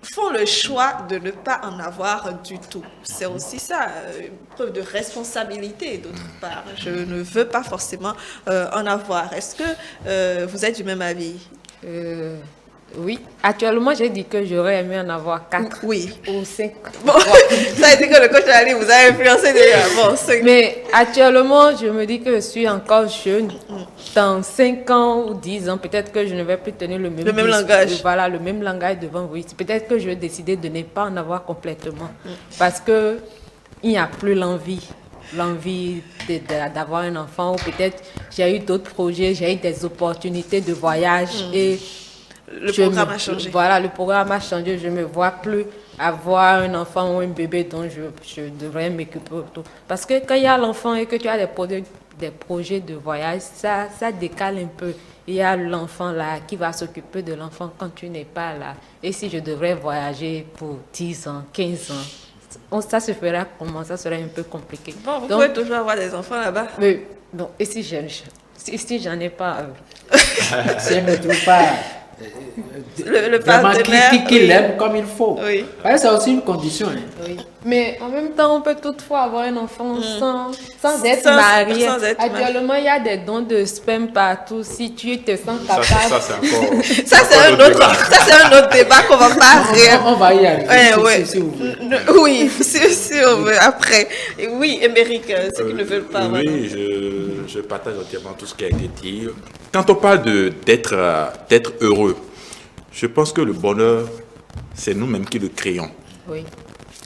font le choix de ne pas en avoir du tout. C'est aussi ça, une preuve de responsabilité d'autre part. Je ne veux pas forcément en avoir. Est-ce que vous êtes du même avis? Oui. Actuellement, j'ai dit que j'aurais aimé en avoir 4 oui. ou 5. Bon, ça a dit que le coach a dit, vous avez influencé déjà. Bon, 5. Mais actuellement, je me dis que je suis encore jeune. Dans 5 ans ou 10 ans, peut-être que je ne vais plus tenir le même langage. Voilà, le même langage devant vous. Peut-être que je vais décider de ne pas en avoir complètement. Parce qu'il n'y a plus l'envie d'avoir un enfant. Ou peut-être j'ai eu d'autres projets, j'ai eu des opportunités de voyage. Et le programme a changé. Voilà, le programme a changé. Je ne me vois plus avoir un enfant ou un bébé dont je devrais m'occuper. Parce que quand il y a l'enfant et que tu as des projets de voyage, ça décale un peu. Il y a l'enfant là qui va s'occuper de l'enfant quand tu n'es pas là. Et si je devrais voyager pour 10 ans, 15 ans, ça se fera comment? Ça serait un peu compliqué. Bon, vous pouvez toujours avoir des enfants là-bas. Mais bon, et si j'en ai pas si elle ne trouve pas le partenaire qui l'aime comme il faut. Oui. C'est aussi une condition. Oui. Mais en même temps, on peut toutefois avoir un enfant sans être marié. Actuellement, il y a des dons de sperme partout. Si tu te sens capable... Ça, c'est encore... Ça, c'est un autre débat qu'on va pas... On va y arriver, si vous voulez. Oui, si on veut, après. Oui, Émeric, ceux qui ne veulent pas... Oui, je partage entièrement tout ce qui a été dit. Quand on parle d'être heureux, je pense que le bonheur, c'est nous-mêmes qui le créons. Oui.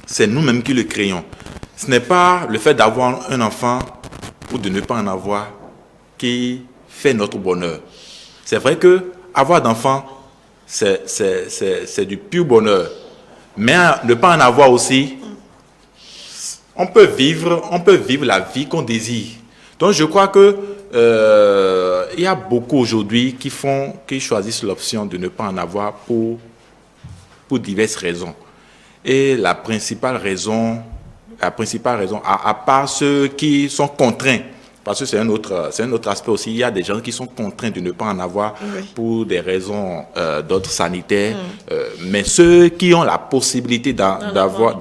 C'est nous-mêmes qui le créons. Ce n'est pas le fait d'avoir un enfant ou de ne pas en avoir qui fait notre bonheur. C'est vrai que avoir d'enfants, c'est du pur bonheur. Mais ne pas en avoir aussi, on peut vivre la vie qu'on désire. Donc je crois que il y a beaucoup aujourd'hui qui choisissent l'option de ne pas en avoir pour diverses raisons. Et la principale raison, à part ceux qui sont contraints parce que c'est un autre aspect aussi. Il y a des gens qui sont contraints de ne pas en avoir pour des raisons d'ordre sanitaire. Mais ceux qui ont la possibilité d'en avoir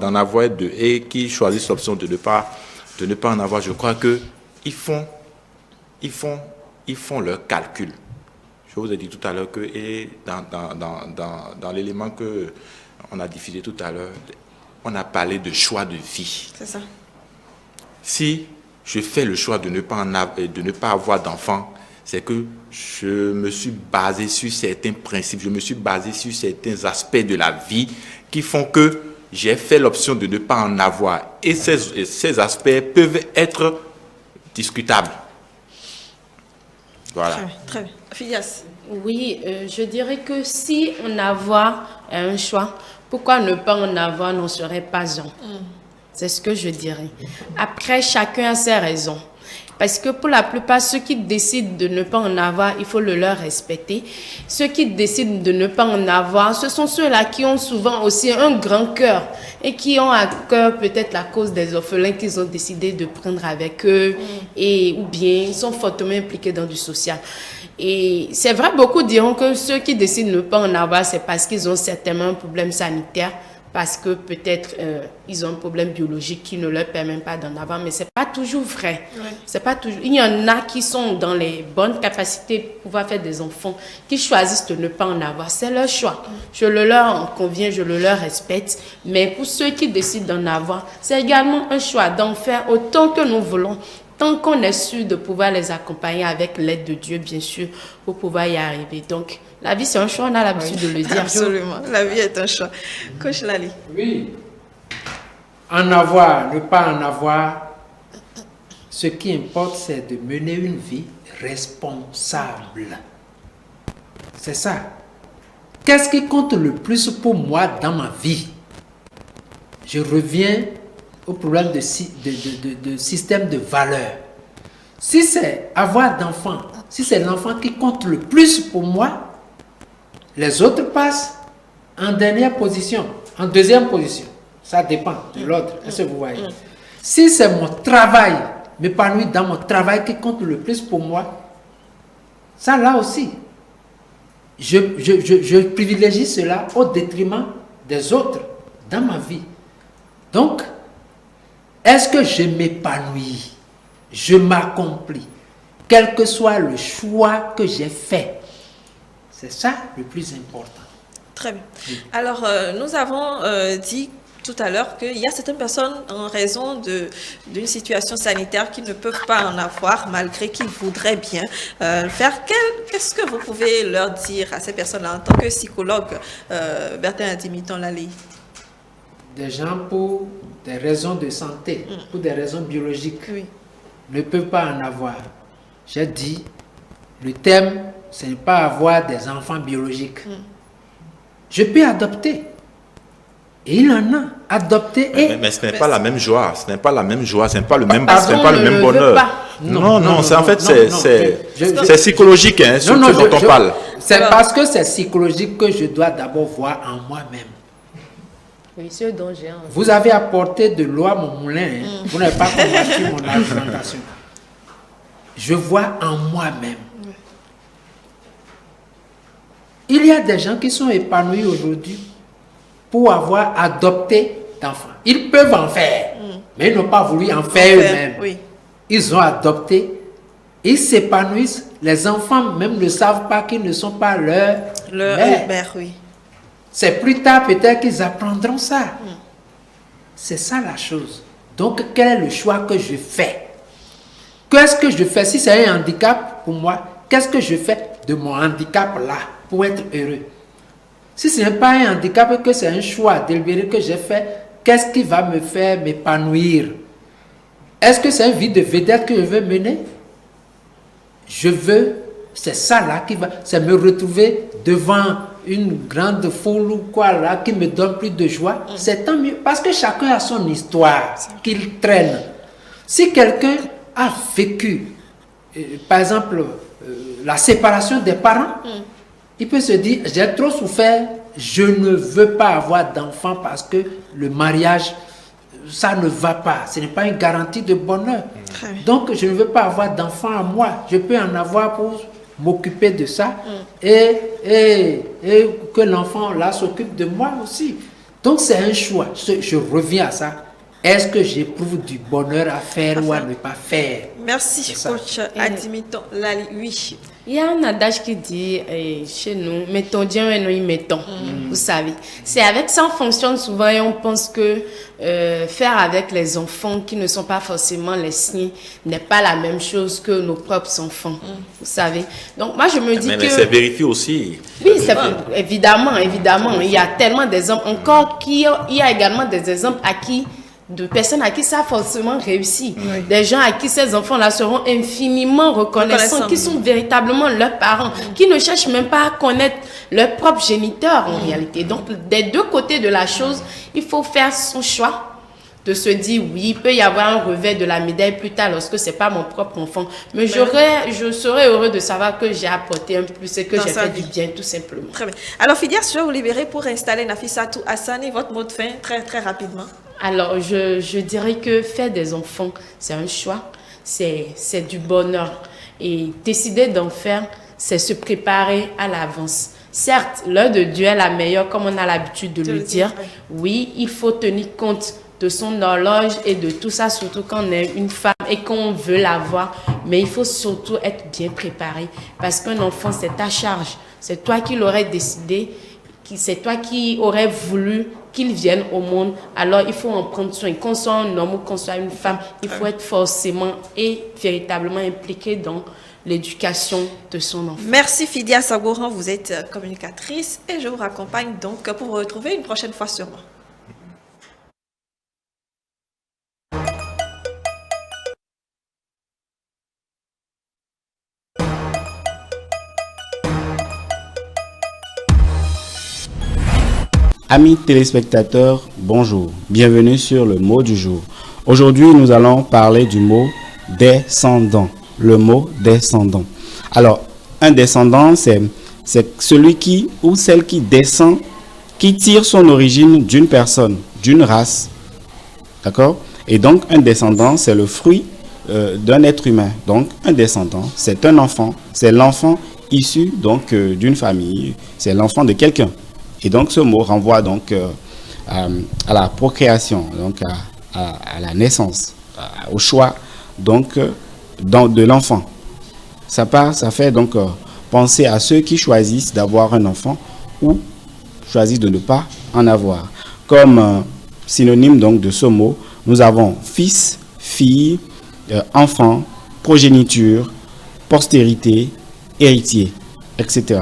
deux et qui choisissent l'option de ne pas en avoir, je crois que ils font leur calcul. Je vous ai dit tout à l'heure que dans l'élément que on a diffusé tout à l'heure, on a parlé de choix de vie. C'est ça. Si je fais le choix de ne pas avoir d'enfants, c'est que je me suis basé sur certains principes, je me suis basé sur certains aspects de la vie qui font que j'ai fait l'option de ne pas en avoir. Et ces aspects peuvent être discutables. Voilà. Très bien. Phidias. Oui, je dirais que si on avoir un choix, pourquoi ne pas en avoir n'en serait pas un. C'est ce que je dirais. Après, chacun a ses raisons. Parce que pour la plupart, ceux qui décident de ne pas en avoir, il faut le leur respecter. Ceux qui décident de ne pas en avoir, ce sont ceux-là qui ont souvent aussi un grand cœur et qui ont à cœur peut-être la cause des orphelins qu'ils ont décidé de prendre avec eux ou bien ils sont fortement impliqués dans du social. Et c'est vrai, beaucoup diront que ceux qui décident de ne pas en avoir, c'est parce qu'ils ont certainement un problème sanitaire, parce que peut-être ils ont un problème biologique qui ne leur permet pas d'en avoir, mais c'est pas toujours vrai. C'est pas toujours. Il y en a qui sont dans les bonnes capacités de pouvoir faire des enfants, qui choisissent de ne pas en avoir. C'est leur choix. Je le leur conviens, je le leur respecte, mais pour ceux qui décident d'en avoir, c'est également un choix d'en faire autant que nous voulons, tant qu'on est sûr de pouvoir les accompagner avec l'aide de Dieu, bien sûr, pour pouvoir y arriver. Donc, la vie, c'est un choix, on a l'habitude de le dire. Absolument, la vie est un choix. Coach Lali. Oui. En avoir, ne pas en avoir, ce qui importe, c'est de mener une vie responsable. C'est ça. Qu'est-ce qui compte le plus pour moi dans ma vie? Je reviens au problème de système de valeurs. Si c'est avoir d'enfants, si c'est l'enfant qui compte le plus pour moi, les autres passent en dernière position, en deuxième position. Ça dépend de l'autre. Est-ce que vous voyez? Si c'est mon travail, m'épanouir dans mon travail qui compte le plus pour moi, ça là aussi, je privilégie cela au détriment des autres dans ma vie. Donc, est-ce que je m'épanouis, je m'accomplis, quel que soit le choix que j'ai fait? C'est ça le plus important. Très bien. Alors, nous avons dit tout à l'heure qu'il y a certaines personnes, en raison d'une situation sanitaire, qui ne peuvent pas en avoir, malgré qu'ils voudraient bien le faire. Qu'est-ce que vous pouvez leur dire à ces personnes-là, en tant que psychologue, Bertin Dimiton Lali? Des gens, pour des raisons de santé, pour des raisons biologiques, ne peuvent pas en avoir. J'ai dit, le thème, ce n'est pas avoir des enfants biologiques. Je peux adopter. Et il en a adopté. Mais ce n'est pas la même joie. Ce n'est pas la même joie. Ce n'est pas le même, pas le même bonheur. Non, c'est en fait, c'est psychologique, hein, ce dont on parle. C'est parce que c'est psychologique que je dois d'abord voir en moi-même. Oui, ce dont j'ai envie. Vous avez apporté de l'eau à mon moulin. Hein. Vous n'avez pas combattu mon argumentation. Je vois en moi-même. Il y a des gens qui sont épanouis aujourd'hui pour avoir adopté d'enfants. Ils peuvent en faire, mais ils n'ont pas voulu en faire eux-mêmes. Oui. Ils ont adopté, ils s'épanouissent. Les enfants même ne savent pas qu'ils ne sont pas leur mère. Oui. C'est plus tard peut-être qu'ils apprendront ça. C'est ça la chose. Donc, quel est le choix que je fais? Qu'est-ce que je fais? Si c'est un handicap pour moi, qu'est-ce que je fais de mon handicap-là pour être heureux? Si ce n'est pas un handicap, que c'est un choix délibéré que j'ai fait, qu'est-ce qui va me faire m'épanouir? Est-ce que c'est une vie de vedette que je veux mener? C'est ça là qui va, c'est me retrouver devant une grande foule ou quoi là qui me donne plus de joie. C'est tant mieux, parce que chacun a son histoire qu'il traîne. Si quelqu'un a vécu, par exemple, la séparation des parents, il peut se dire, j'ai trop souffert, je ne veux pas avoir d'enfant parce que le mariage ça ne va pas. Ce n'est pas une garantie de bonheur. Donc, je ne veux pas avoir d'enfant à moi. Je peux en avoir pour m'occuper de ça et que l'enfant là s'occupe de moi aussi. Donc, c'est un choix. Je reviens à ça. Est-ce que j'éprouve du bonheur à faire ou à ne pas faire? Merci, coach Adimiton Lali. Oui. Il y a un adage qui dit chez nous, mettons Dieu et nous y mettons. Vous savez, c'est avec ça on fonctionne souvent et on pense que faire avec les enfants qui ne sont pas forcément les siens n'est pas la même chose que nos propres enfants. Vous savez. Donc moi je me dis que. Mais c'est vérifié aussi. Oui, évidemment. Il y a tellement d'exemples encore il y a également des exemples de personnes à qui ça a forcément réussi. Oui. Des gens à qui ces enfants-là seront infiniment reconnaissants, qui sont véritablement leurs parents, qui ne cherchent même pas à connaître leurs propres géniteurs en réalité. Donc, des deux côtés de la chose, il faut faire son choix de se dire, oui, il peut y avoir un revers de la médaille plus tard lorsque ce n'est pas mon propre enfant. Mais je serais heureux de savoir que j'ai apporté un plus et que j'ai fait du bien, tout simplement. Très bien. Alors, Fidias, je vais vous libérer pour installer Nafissatou Hassani. Votre mot de fin, très, très rapidement. Alors, je dirais que faire des enfants, c'est un choix, c'est du bonheur. Et décider d'en faire, c'est se préparer à l'avance. Certes, l'heure de Dieu est la meilleure, comme on a l'habitude de le dire. Oui, il faut tenir compte de son horloge et de tout ça, surtout quand on est une femme et qu'on veut l'avoir. Mais il faut surtout être bien préparé parce qu'un enfant, c'est ta charge. C'est toi qui l'aurais décidé, c'est toi qui aurais voulu qu'il vienne au monde. Alors, il faut en prendre soin. Qu'on soit un homme ou qu'on soit une femme, il faut être forcément et véritablement impliqué dans l'éducation de son enfant. Merci Fidia Sagouran, vous êtes communicatrice et je vous raccompagne donc pour vous retrouver une prochaine fois sûrement. Amis téléspectateurs, bonjour. Bienvenue sur le mot du jour. Aujourd'hui, nous allons parler du mot descendant. Le mot descendant. Alors, un descendant, c'est celui qui ou celle qui descend, qui tire son origine d'une personne, d'une race. D'accord? Et donc, un descendant, c'est le fruit d'un être humain. Donc, un descendant, c'est un enfant. C'est l'enfant issu donc d'une famille. C'est l'enfant de quelqu'un. Et donc, ce mot renvoie donc à la procréation, donc à la naissance, au choix donc de l'enfant. Ça fait donc penser à ceux qui choisissent d'avoir un enfant ou choisissent de ne pas en avoir. Comme synonyme donc de ce mot, nous avons fils, fille, enfant, progéniture, postérité, héritier, etc.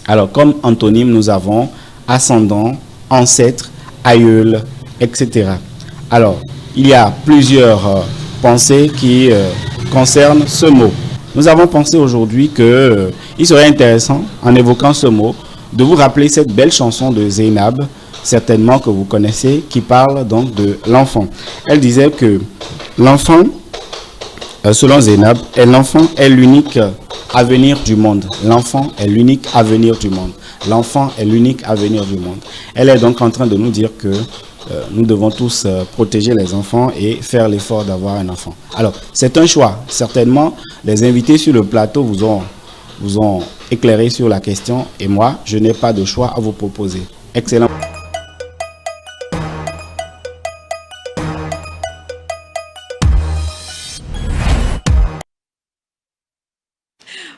Alors, comme antonyme, nous avons ascendant, ancêtre, aïeul, etc. Alors, il y a plusieurs pensées qui concernent ce mot. Nous avons pensé aujourd'hui qu'il serait intéressant, en évoquant ce mot, de vous rappeler cette belle chanson de Zainab, certainement que vous connaissez, qui parle donc de l'enfant. Elle disait que l'enfant, selon Zainab, l'enfant est l'unique avenir du monde. L'enfant est l'unique avenir du monde. L'enfant est l'unique avenir du monde. Elle est donc en train de nous dire que nous devons tous protéger les enfants et faire l'effort d'avoir un enfant. Alors, c'est un choix. Certainement, les invités sur le plateau vous ont éclairé sur la question et moi, je n'ai pas de choix à vous proposer. Excellent.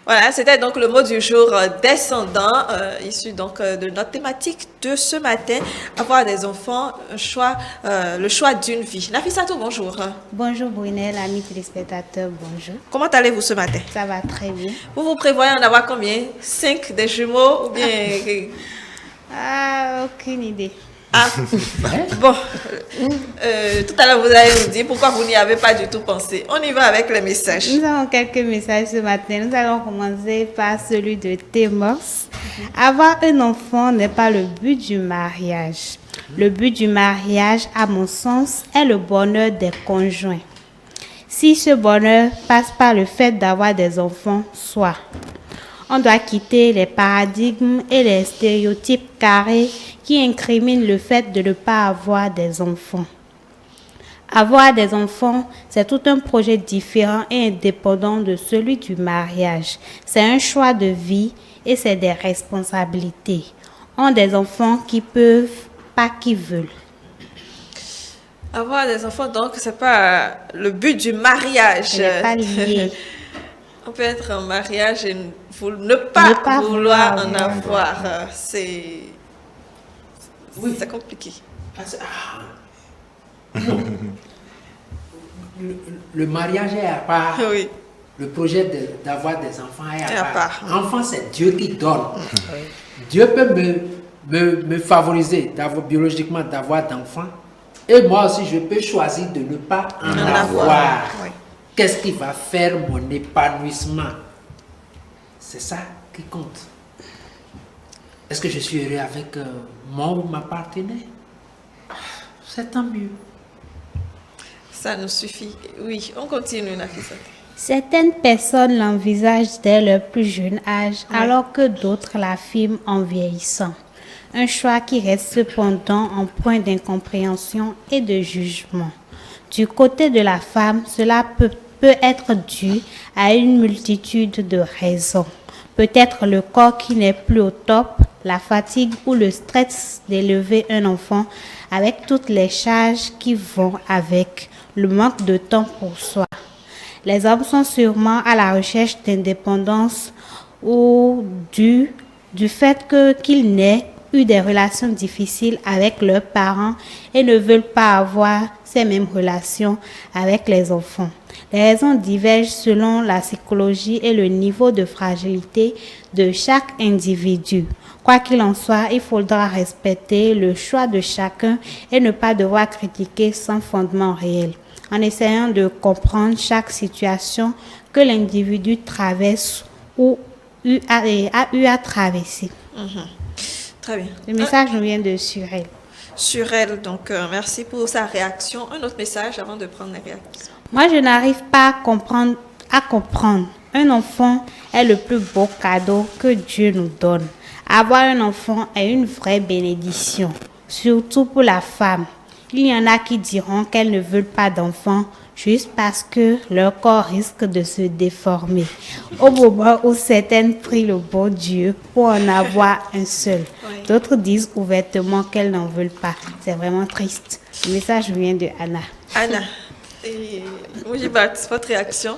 Voilà, c'était donc le mot du jour descendant, issu donc de notre thématique de ce matin, avoir des enfants, le choix d'une vie. Nafissatou, bonjour. Bonjour Brunel, amis téléspectateurs, bonjour. Comment allez-vous ce matin? Ça va très bien. Vous prévoyez en avoir combien? 5 des jumeaux ou bien... Aucune idée. Ah, bon, tout à l'heure vous allez nous dire pourquoi vous n'y avez pas du tout pensé. On y va avec les messages. Nous avons quelques messages ce matin. Nous allons commencer par celui de Témors. Avoir un enfant n'est pas le but du mariage. Le but du mariage, à mon sens, est le bonheur des conjoints. Si ce bonheur passe par le fait d'avoir des enfants, soit on doit quitter les paradigmes et les stéréotypes carrés qui incriminent le fait de ne pas avoir des enfants. Avoir des enfants, c'est tout un projet différent et indépendant de celui du mariage. C'est un choix de vie et c'est des responsabilités. On a des enfants qui peuvent, pas qui veulent. Avoir des enfants, donc, c'est pas le but du mariage. Ce n'est pas lié. On peut être en mariage et ne pas vouloir en avoir. C'est compliqué. Le mariage est à part. Oui. Le projet d'avoir des enfants est à part. Mm. Enfant, c'est Dieu qui donne. Dieu peut me favoriser biologiquement d'avoir d'enfants. Et moi aussi, je peux choisir de ne pas en avoir. Oui. Qu'est-ce qui va faire mon épanouissement? C'est ça qui compte. Est-ce que je suis heureux avec mon ou ma partenaire? C'est tant mieux. Ça nous suffit. Oui, on continue, Nafisa. Certaines personnes l'envisagent dès leur plus jeune âge, alors que d'autres l'affirment en vieillissant. Un choix qui reste cependant en point d'incompréhension et de jugement. Du côté de la femme, cela peut être dû à une multitude de raisons. Peut-être le corps qui n'est plus au top, la fatigue ou le stress d'élever un enfant avec toutes les charges qui vont avec, le manque de temps pour soi. Les hommes sont sûrement à la recherche d'indépendance ou du fait qu'ils n'aient eu des relations difficiles avec leurs parents et ne veulent pas avoir ces mêmes relations avec les enfants. Les raisons divergent selon la psychologie et le niveau de fragilité de chaque individu. Quoi qu'il en soit, il faudra respecter le choix de chacun et ne pas devoir critiquer sans fondement réel, en essayant de comprendre chaque situation que l'individu traverse ou a eu à traverser. Très bien. Le message nous vient de Surel. Surel, donc merci pour sa réaction. Un autre message avant de prendre la réaction. Moi, je n'arrive pas à comprendre. Un enfant est le plus beau cadeau que Dieu nous donne. Avoir un enfant est une vraie bénédiction, surtout pour la femme. Il y en a qui diront qu'elles ne veulent pas d'enfants juste parce que leur corps risque de se déformer. Au moment où certaines prient le bon Dieu pour en avoir un seul, d'autres disent ouvertement qu'elles n'en veulent pas. C'est vraiment triste. Le message vient de Anna. Anna, et Moujibat, votre réaction?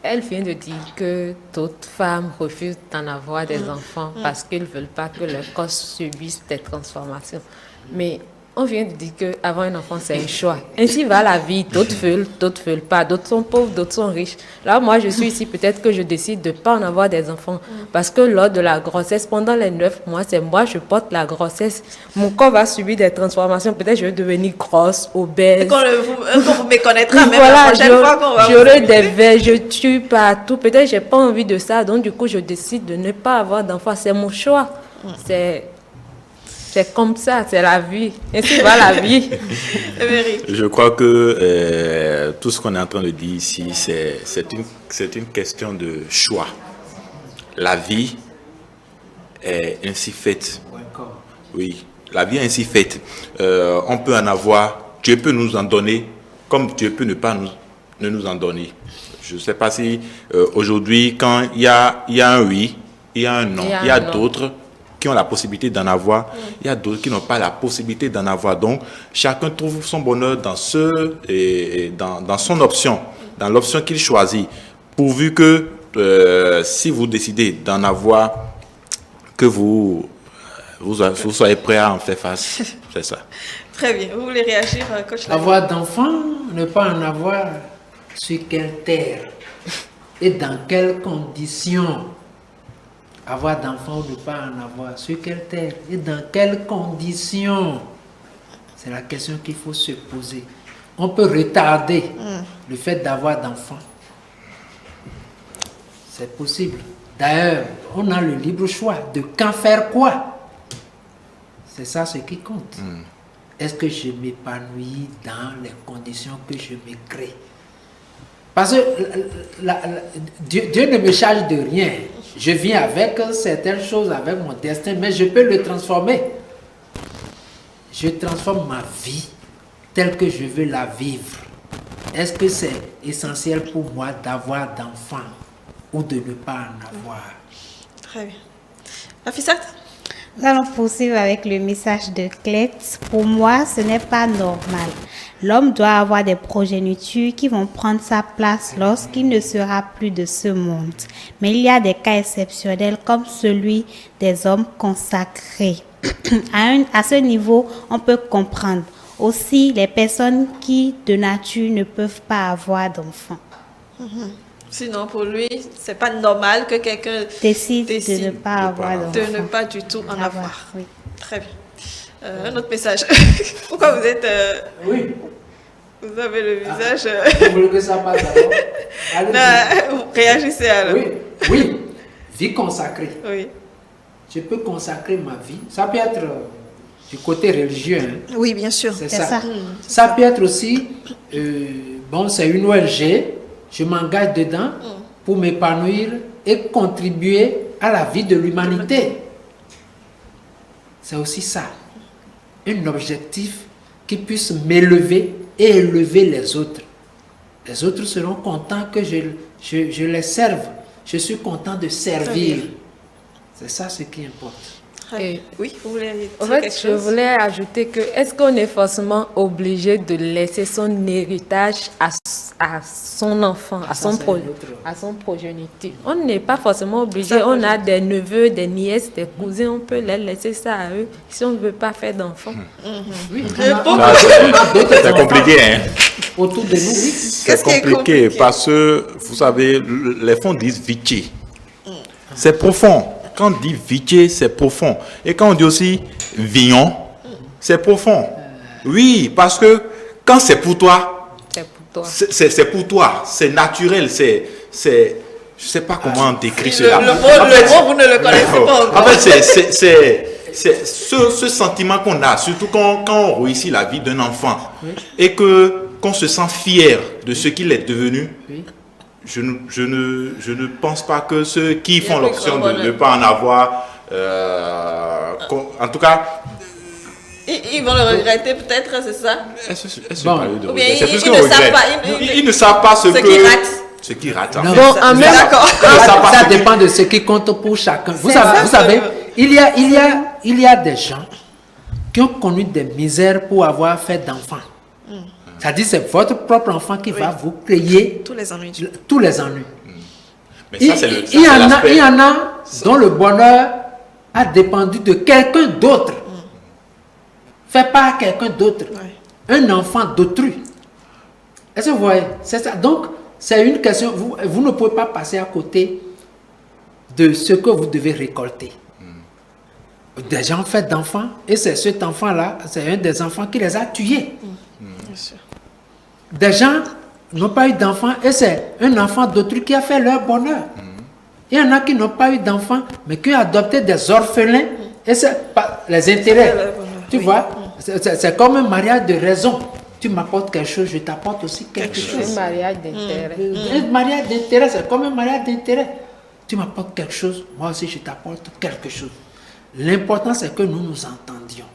Elle vient de dire que d'autres femmes refusent d'en avoir des enfants parce qu'elles ne veulent pas que leur corps subisse des transformations. Mais on vient de dire qu'avoir un enfant, c'est un choix. Ainsi va la vie. D'autres veulent pas. D'autres sont pauvres, d'autres sont riches. Là, moi, je suis ici, peut-être que je décide de ne pas en avoir des enfants. Parce que lors de la grossesse, pendant les 9 mois, c'est moi, je porte la grossesse. Mon corps va subir des transformations. Peut-être que je vais devenir grosse, obèse. Qu'on vous méconnaîtra même voilà, la prochaine fois qu'on va j'aurai des verres, je tue partout. Peut-être que je n'ai pas envie de ça. Donc, du coup, je décide de ne pas avoir d'enfants. C'est mon choix. C'est comme ça, c'est la vie. Ainsi va la vie. Je crois que tout ce qu'on est en train de dire ici, c'est une question de choix. La vie est ainsi faite. Oui, la vie est ainsi faite. On peut en avoir, Dieu peut nous en donner, comme Dieu peut ne nous en donner. Je ne sais pas si aujourd'hui, quand il y a un oui, il y a un non, il y a d'autres qui ont la possibilité d'en avoir, il y a d'autres qui n'ont pas la possibilité d'en avoir. Donc, chacun trouve son bonheur dans son option, dans l'option qu'il choisit. Pourvu que, si vous décidez d'en avoir, que vous soyez prêt à en faire face. C'est ça. Très bien. Vous voulez réagir, coach? Avoir d'enfants, ne pas en avoir, sur quelle terre et dans quelles conditions? Avoir d'enfants ou ne pas en avoir, sur quelle terre et dans quelles conditions? C'est la question qu'il faut se poser. On peut retarder le fait d'avoir d'enfants. C'est possible. D'ailleurs, on a le libre choix de quand faire quoi. C'est ça ce qui compte. Est-ce que je m'épanouis dans les conditions que je me crée? Parce que Dieu ne me charge de rien. Je viens avec certaines choses, avec mon destin, mais je peux le transformer. Je transforme ma vie telle que je veux la vivre, est-ce que c'est essentiel pour moi d'avoir d'enfants ou de ne pas en avoir? Très bien. Nafisat? Nous allons poursuivre avec le message de Clette. Pour moi, ce n'est pas normal. L'homme doit avoir des progénitures qui vont prendre sa place lorsqu'il ne sera plus de ce monde. Mais il y a des cas exceptionnels comme celui des hommes consacrés. À ce niveau, on peut comprendre. Aussi, les personnes qui, de nature, ne peuvent pas avoir d'enfants. Sinon, pour lui, c'est pas normal que quelqu'un décide de ne pas avoir d'enfants. De ne pas du tout en avoir. Oui. Très bien. Un autre message. Pourquoi vous êtes... Oui. Vous avez le visage... Vous voulez que ça passe d'abord? Vous réagissez alors. Oui. Vie consacrée. Oui. Je peux consacrer ma vie. Ça peut être du côté religieux. Hein. Oui, bien sûr. C'est ça. Ça peut être aussi... c'est une ONG. Je m'engage dedans pour m'épanouir et contribuer à la vie de l'humanité. C'est aussi ça. Un objectif qui puisse m'élever et élever les autres. Les autres seront contents que je les serve. Je suis content de servir. C'est ça ce qui importe. Et oui, vous voulez dire en fait, quelque je chose? voulais ajouter que est-ce qu'on est forcément obligé de laisser son héritage à son enfant, à son progéniture? On n'est pas forcément obligé. On a des neveux, des nièces, des cousins, on peut les laisser ça à eux si on ne veut pas faire d'enfants. Oui, c'est compliqué, hein? Autour de nous, oui. C'est compliqué parce que, vous savez, les fonds disent Vichy. C'est profond. Quand on dit Vichy, c'est profond. Et quand on dit aussi Vignon, c'est profond. Oui, parce que quand c'est pour toi, c'est pour toi. C'est naturel. Je ne sais pas comment décrire cela. Le mot, vous ne le connaissez pas encore. En fait, c'est ce sentiment qu'on a, surtout quand on réussit la vie d'un enfant et qu'on se sent fier de ce qu'il est devenu. Je ne pense pas que ceux qui font l'option de ne pas en avoir, en tout cas... Ils vont le regretter peut-être, c'est ça? Ou bien ils ne savent pas ce qui rate. Ça dépend de ce qui compte pour chacun. Vous savez, il y a des gens qui ont connu des misères pour avoir fait d'enfants. C'est-à-dire c'est votre propre enfant qui va vous créer tous les ennuis. Mais ça, il y en a dont le bonheur a dépendu de quelqu'un d'autre. Fait par quelqu'un d'autre. Un enfant d'autrui. Est-ce que vous voyez? C'est ça. Donc, c'est une question. Vous ne pouvez pas passer à côté de ce que vous devez récolter. Des gens ont fait d'enfants et c'est cet enfant-là, c'est un des enfants qui les a tués. Des gens n'ont pas eu d'enfants et c'est un enfant d'autrui qui a fait leur bonheur. Il y en a qui n'ont pas eu d'enfants mais qui ont adopté des orphelins et c'est pas les intérêts. Tu vois, c'est comme un mariage de raison. Tu m'apportes quelque chose, je t'apporte aussi quelque chose. Un mariage d'intérêt. Un mariage d'intérêt, c'est comme un mariage d'intérêt. Tu m'apportes quelque chose, moi aussi je t'apporte quelque chose. L'important c'est que nous nous entendions.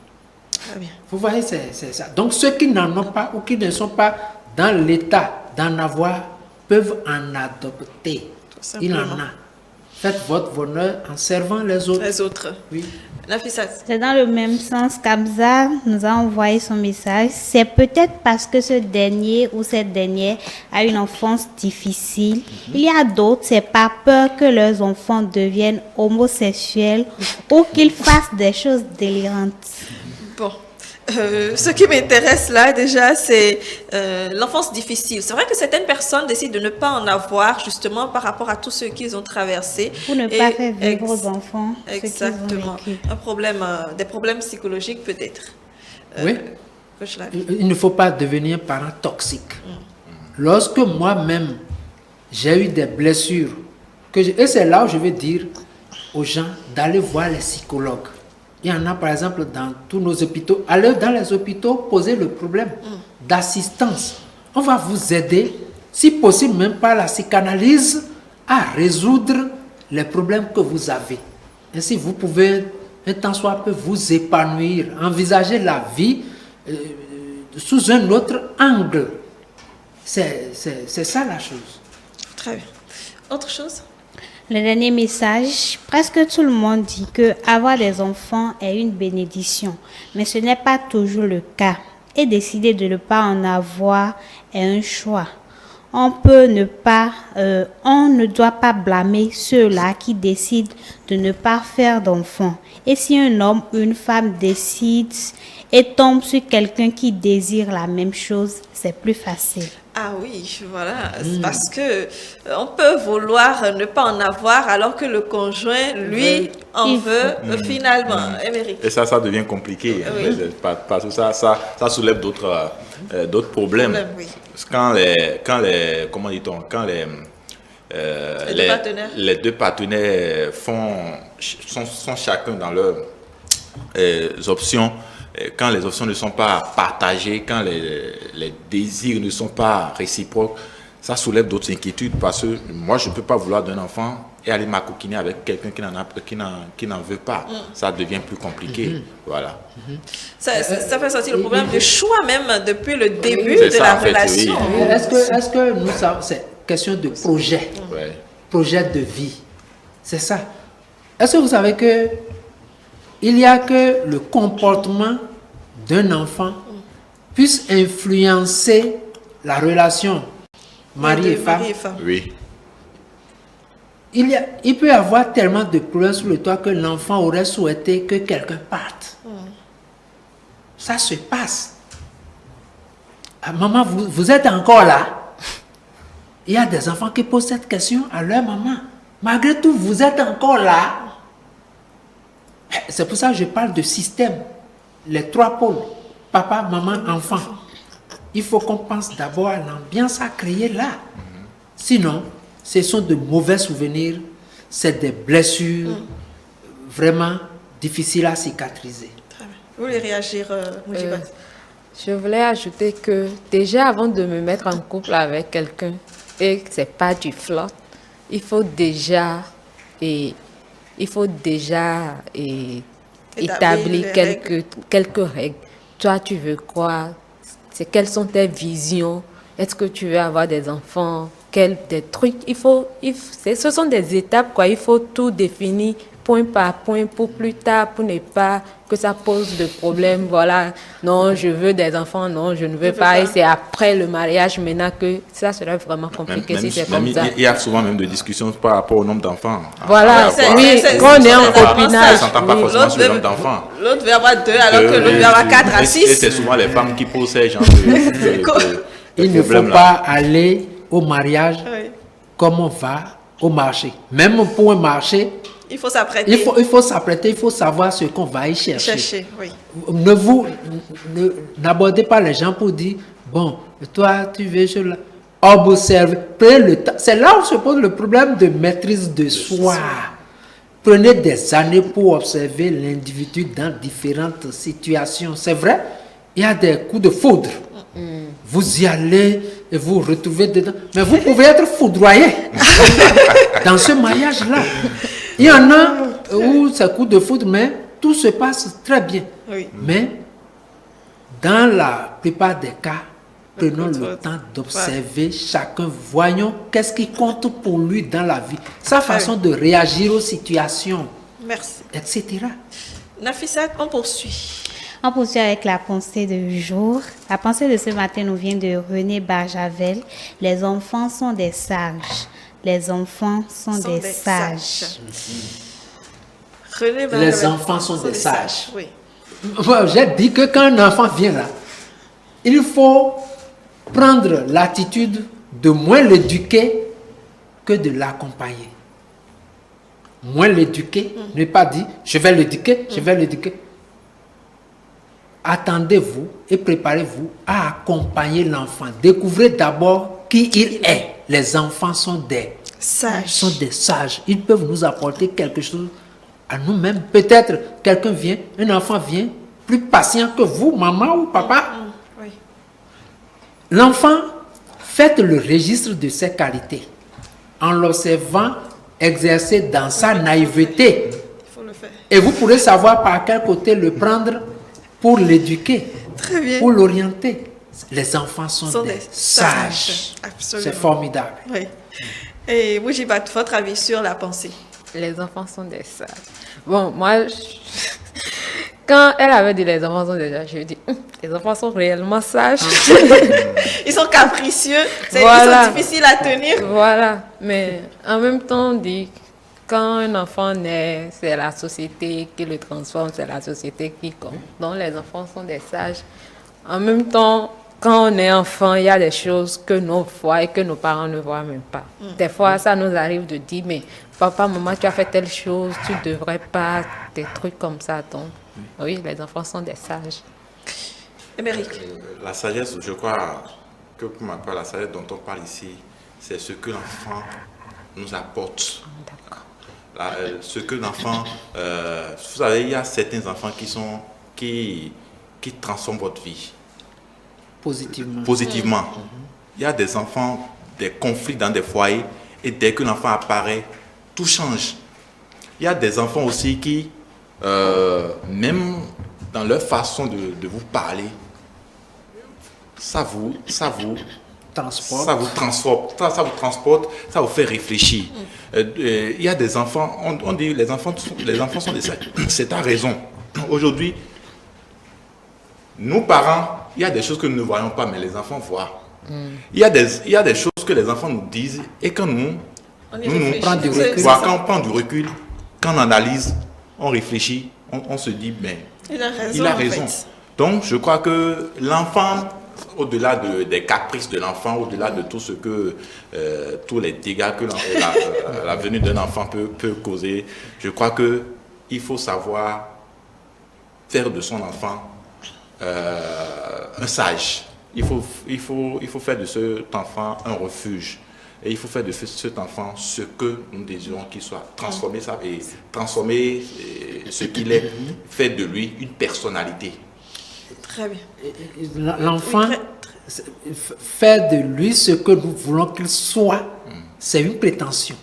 Vous voyez, c'est ça. Donc ceux qui n'en ont pas ou qui ne sont pas dans l'état d'en avoir peuvent en adopter. Il en a. Faites votre bonheur en servant les autres. Les autres. Oui. C'est dans le même sens qu'Amza nous a envoyé son message. C'est peut-être parce que ce dernier ou cette dernière a une enfance difficile. Il y a d'autres, c'est par peur que leurs enfants deviennent homosexuels ou qu'ils fassent des choses délirantes. Bon. Ce qui m'intéresse là déjà, c'est l'enfance difficile. C'est vrai que certaines personnes décident de ne pas en avoir justement par rapport à tout ce qu'ils ont traversé. Pour ne pas faire vivre aux enfants. Exactement. Un problème, des problèmes psychologiques peut-être. Oui. Il ne faut pas devenir parent toxique. Lorsque moi-même, j'ai eu des blessures, et c'est là où je vais dire aux gens d'aller voir les psychologues. Il y en a par exemple dans tous nos hôpitaux. Allez dans les hôpitaux, posez le problème d'assistance. On va vous aider, si possible même par la psychanalyse, à résoudre les problèmes que vous avez. Ainsi, vous pouvez, un temps soit peu, vous épanouir, envisager la vie sous un autre angle. C'est ça la chose. Très bien. Autre chose? Le dernier message, presque tout le monde dit que avoir des enfants est une bénédiction, mais ce n'est pas toujours le cas. Et décider de ne pas en avoir est un choix. On ne doit pas blâmer ceux-là qui décident de ne pas faire d'enfants. Et si un homme ou une femme décide et tombe sur quelqu'un qui désire la même chose, c'est plus facile. Ah oui, voilà, c'est parce que on peut vouloir ne pas en avoir alors que le conjoint, lui, en veut finalement. Émeric. Et ça devient compliqué, Oui. parce que ça soulève d'autres problèmes. Oui. Quand comment dit-on, quand les deux partenaires sont chacun dans leurs options. Quand les options ne sont pas partagées, quand les désirs ne sont pas réciproques, ça soulève d'autres inquiétudes parce que moi, je ne peux pas vouloir d'un enfant et aller m'acoquiner avec quelqu'un qui n'en veut pas. Ça devient plus compliqué. Voilà. Ça fait sortir le problème du choix même depuis le début C'est de ça, la en fait, relation. oui. Est-ce que nous savons, c'est question de projet, projet de vie. C'est ça. Est-ce que vous savez que il n'y a que le comportement d'un enfant puisse influencer la relation mari et femme. Oui. Il peut y avoir tellement de problèmes sur le toit que l'enfant aurait souhaité que quelqu'un parte. Ça se passe. Ah, maman, vous êtes encore là? Il y a des enfants qui posent cette question à leur maman. Malgré tout, vous êtes encore là? C'est pour ça que je parle de système. Les trois pôles. Papa, maman, enfant. Il faut qu'on pense d'abord à l'ambiance à créer là. Sinon, ce sont de mauvais souvenirs. C'est des blessures vraiment difficiles à cicatriser. Vous voulez réagir, Moujibat? Je voulais ajouter que déjà avant de me mettre en couple avec quelqu'un et que ce n'est pas du flirt, il faut déjà établir quelques règles. Toi, tu veux quoi? Quelles sont tes visions? Est-ce que tu veux avoir des enfants? Des trucs? Ce sont des étapes, quoi. Il faut tout définir point par point pour plus tard, pour ne pas que ça pose de problèmes. Voilà, non, je veux des enfants, non, je ne veux pas. Et c'est après le mariage maintenant que ça serait vraiment compliqué si c'est comme ça. Il y a souvent même des discussions par rapport au nombre d'enfants. Voilà, oui, quand on est en copinage. On ne s'entend pas forcément sur le nombre d'enfants. L'autre veut avoir 2 alors que l'autre veut avoir 4 à 6. Et c'est souvent les femmes qui posent ces genres de Il ne faut pas aller au mariage comme on va au marché. Même pour un marché, il faut s'apprêter. Il faut s'apprêter, il faut savoir ce qu'on va y chercher. Oui. N'abordez pas les gens pour dire, bon, toi, tu veux cela. Observez, prenez le temps. C'est là où se pose le problème de maîtrise de soi. Prenez des années pour observer l'individu dans différentes situations. C'est vrai, il y a des coups de foudre. Vous y allez et vous vous retrouvez dedans. Mais vous pouvez être foudroyé dans ce mariage-là. Il y en a où c'est coup de foudre, mais tout se passe très bien. Oui. Mais dans la plupart des cas, prenons le temps d'observer chacun. Voyons qu'est-ce qui compte pour lui dans la vie. Sa façon de réagir aux situations. Merci. Etc. Nafissat, on poursuit. On poursuit avec la pensée du jour. La pensée de ce matin nous vient de René Barjavel. Les enfants sont des sages. Les enfants sont des sages. René Barjavel. Les enfants sont des sages. Oui. J'ai dit que quand un enfant vient là, il faut prendre l'attitude de moins l'éduquer que de l'accompagner. Moins l'éduquer, ne pas dire je vais l'éduquer, je vais l'éduquer. Attendez-vous et préparez-vous à accompagner l'enfant. Découvrez d'abord qui il est. Les enfants sont des sages. Ils peuvent nous apporter quelque chose à nous-mêmes. Peut-être quelqu'un vient, un enfant vient, plus patient que vous, maman ou papa. Oui. L'enfant, faites le registre de ses qualités en l'observant exercer dans sa naïveté. Il faut le faire. Et vous pourrez savoir par quel côté le prendre pour l'éduquer. Très bien. Pour l'orienter. Les enfants sont des sages. Absolument. C'est formidable. Oui. Et Moujibat, votre avis sur la pensée? Les enfants sont des sages. Bon, moi, quand elle avait dit les enfants sont des sages, je lui ai dit, les enfants sont réellement sages. Ils sont capricieux, Voilà. ils sont difficiles à tenir. Voilà, mais en même temps, on dit quand un enfant naît, c'est la société qui le transforme, c'est la société qui compte. Donc les enfants sont des sages. En même temps, quand on est enfant, il y a des choses que nous voient et que nos parents ne voient même pas. Des fois, ça nous arrive de dire, mais papa, maman, tu as fait telle chose, tu ne devrais pas, des trucs comme ça. Donc, oui, les enfants sont des sages. Émeric. La sagesse, je crois que pour ma part, la sagesse dont on parle ici, c'est ce que l'enfant nous apporte. Ce que l'enfant... vous savez, il y a certains enfants qui transforment votre vie. Positivement. Il y a des enfants, des conflits dans des foyers, et dès que l'enfant apparaît, tout change. Il y a des enfants aussi qui, même dans leur façon de vous parler, ça vous transporte, ça vous fait réfléchir. Il y a des enfants, on dit les enfants sont des sages. C'est ta raison. Aujourd'hui, nous parents, il y a des choses que nous ne voyons pas, mais les enfants voient. Il y a des choses que les enfants nous disent et quand quand on prend du recul, quand on analyse, on réfléchit, on se dit, mais il a raison. En fait. Donc, je crois que l'enfant, au-delà des caprices de l'enfant, au-delà de tout ce que, tous les dégâts que la venue d'un enfant peut causer, je crois qu'il faut savoir faire de son enfant un sage. Il faut faire de cet enfant un refuge. Et il faut faire de cet enfant ce que nous désirons qu'il soit. Transformer ce qu'il est, faire de lui une personnalité. Très bien. L'enfant, faire de lui ce que nous voulons qu'il soit, c'est une prétention.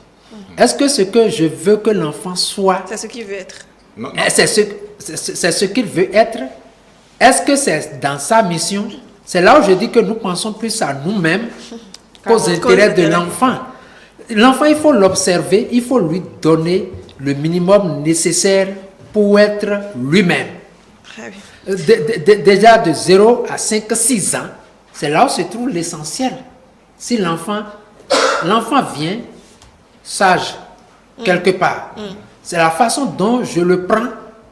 Est-ce que ce que je veux que l'enfant soit... C'est ce qu'il veut être. C'est ce qu'il veut être. Est-ce que c'est dans sa mission? C'est là où je dis que nous pensons plus à nous-mêmes qu'aux intérêts de l'enfant. L'enfant, il faut l'observer, il faut lui donner le minimum nécessaire pour être lui-même. Très bien. Déjà de 0 à 5, 6 ans, c'est là où se trouve l'essentiel. Si l'enfant vient sage quelque part, c'est la façon dont je le prends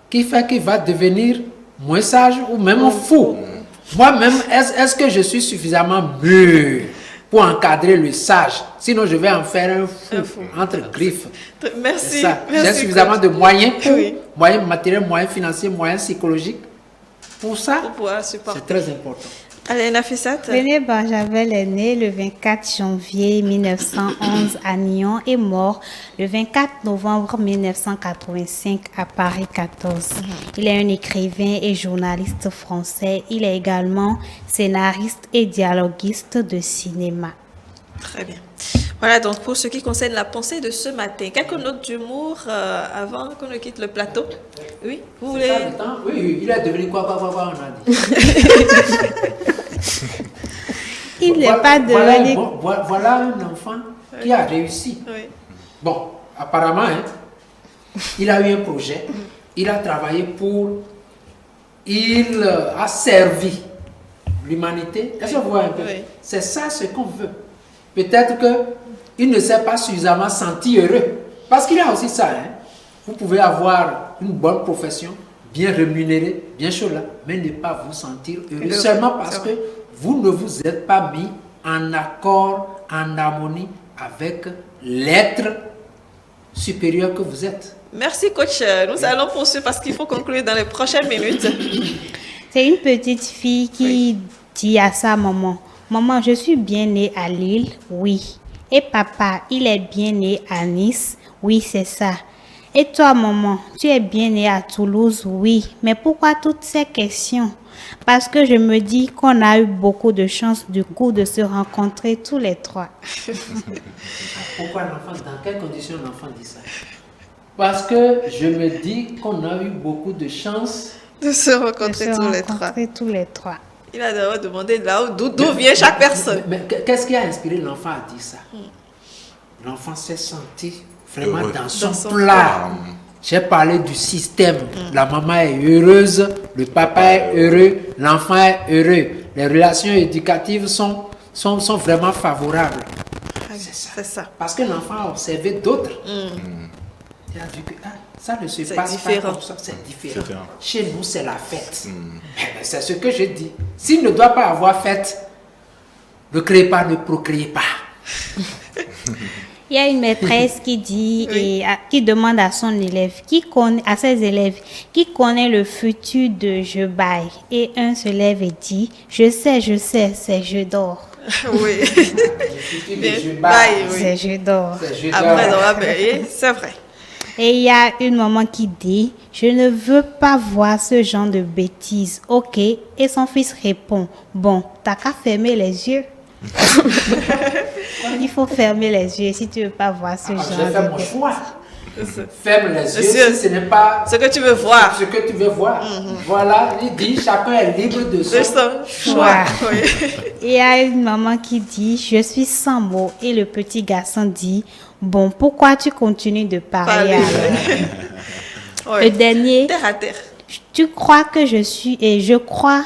qui fait qu'il va devenir moins sage ou même fou. Moi-même, est-ce que je suis suffisamment mûr pour encadrer le sage? Sinon, je vais en faire un fou entre griffes. Merci. J'ai suffisamment de moyens, moyens matériels, moyens financiers, moyens psychologiques. Pour ça, c'est très important. Allez, Nafissat. René Barjavel est né le 24 janvier 1911 à Nyon et mort le 24 novembre 1985 à Paris 14. Il est un écrivain et journaliste français. Il est également scénariste et dialoguiste de cinéma. Très bien. Voilà donc pour ce qui concerne la pensée de ce matin. Quelques notes d'humour avant qu'on ne quitte le plateau. Oui, vous voulez... Oui, il est devenu quoi, on a dit. Il n'est pas devenu... Voilà un enfant qui a réussi. Oui. Bon, apparemment, il a eu un projet, il a travaillé pour... Il a servi l'humanité. Est-ce que vous voyez un peu? Oui. C'est ça ce qu'on veut. Peut-être qu'il ne s'est pas suffisamment senti heureux. Parce qu'il y a aussi ça. Vous pouvez avoir une bonne profession, bien rémunérée, bien chaud là, mais ne pas vous sentir heureux. Seulement parce que vous ne vous êtes pas mis en accord, en harmonie avec l'être supérieur que vous êtes. Merci coach. Nous allons poursuivre parce qu'il faut conclure dans les prochaines minutes. C'est une petite fille qui dit à sa maman: maman, je suis bien née à Lille, oui. Et papa, il est bien né à Nice, oui, c'est ça. Et toi, maman, tu es bien née à Toulouse, oui. Mais pourquoi toutes ces questions? Parce que je me dis qu'on a eu beaucoup de chance du coup de se rencontrer tous les trois. Pourquoi l'enfant, dans quelles conditions l'enfant dit ça? Parce que je me dis qu'on a eu beaucoup de chance De se rencontrer tous les trois. Il a d'abord demandé là d'où vient chaque personne. Mais qu'est-ce qui a inspiré l'enfant à dire ça? L'enfant s'est senti vraiment dans son plat. J'ai parlé du système. La maman est heureuse, le papa est heureux, l'enfant est heureux. Les relations éducatives sont vraiment favorables. C'est ça. Parce que l'enfant a observé d'autres. Il a dit que ça ne se passe pas comme ça, c'est différent. Chez nous, c'est la fête. C'est ce que je dis. S'il ne doit pas avoir fête, ne créez pas, ne procréez pas. Il y a une maîtresse qui dit qui demande à son élève, à ses élèves, qui connaît le futur de je baille. Et un se lève et dit, je sais, c'est je dors. Oui. C'est je dors. Après, on va bailler, c'est vrai. Et il y a une maman qui dit, je ne veux pas voir ce genre de bêtises. Ok. Et son fils répond, bon, t'as qu'à fermer les yeux. Il faut fermer les yeux si tu ne veux pas voir ce genre de bêtises. J'ai fait mon choix. Ferme les yeux si ce n'est pas ce que tu veux voir. Ce que tu veux voir. Voilà, il dit, chacun est libre de son choix. Oui. Il y a une maman qui dit, je suis sans mots. Et le petit garçon dit, bon, pourquoi tu continues de parler alors? Le dernier, terre à terre. Tu crois que je suis, et je crois.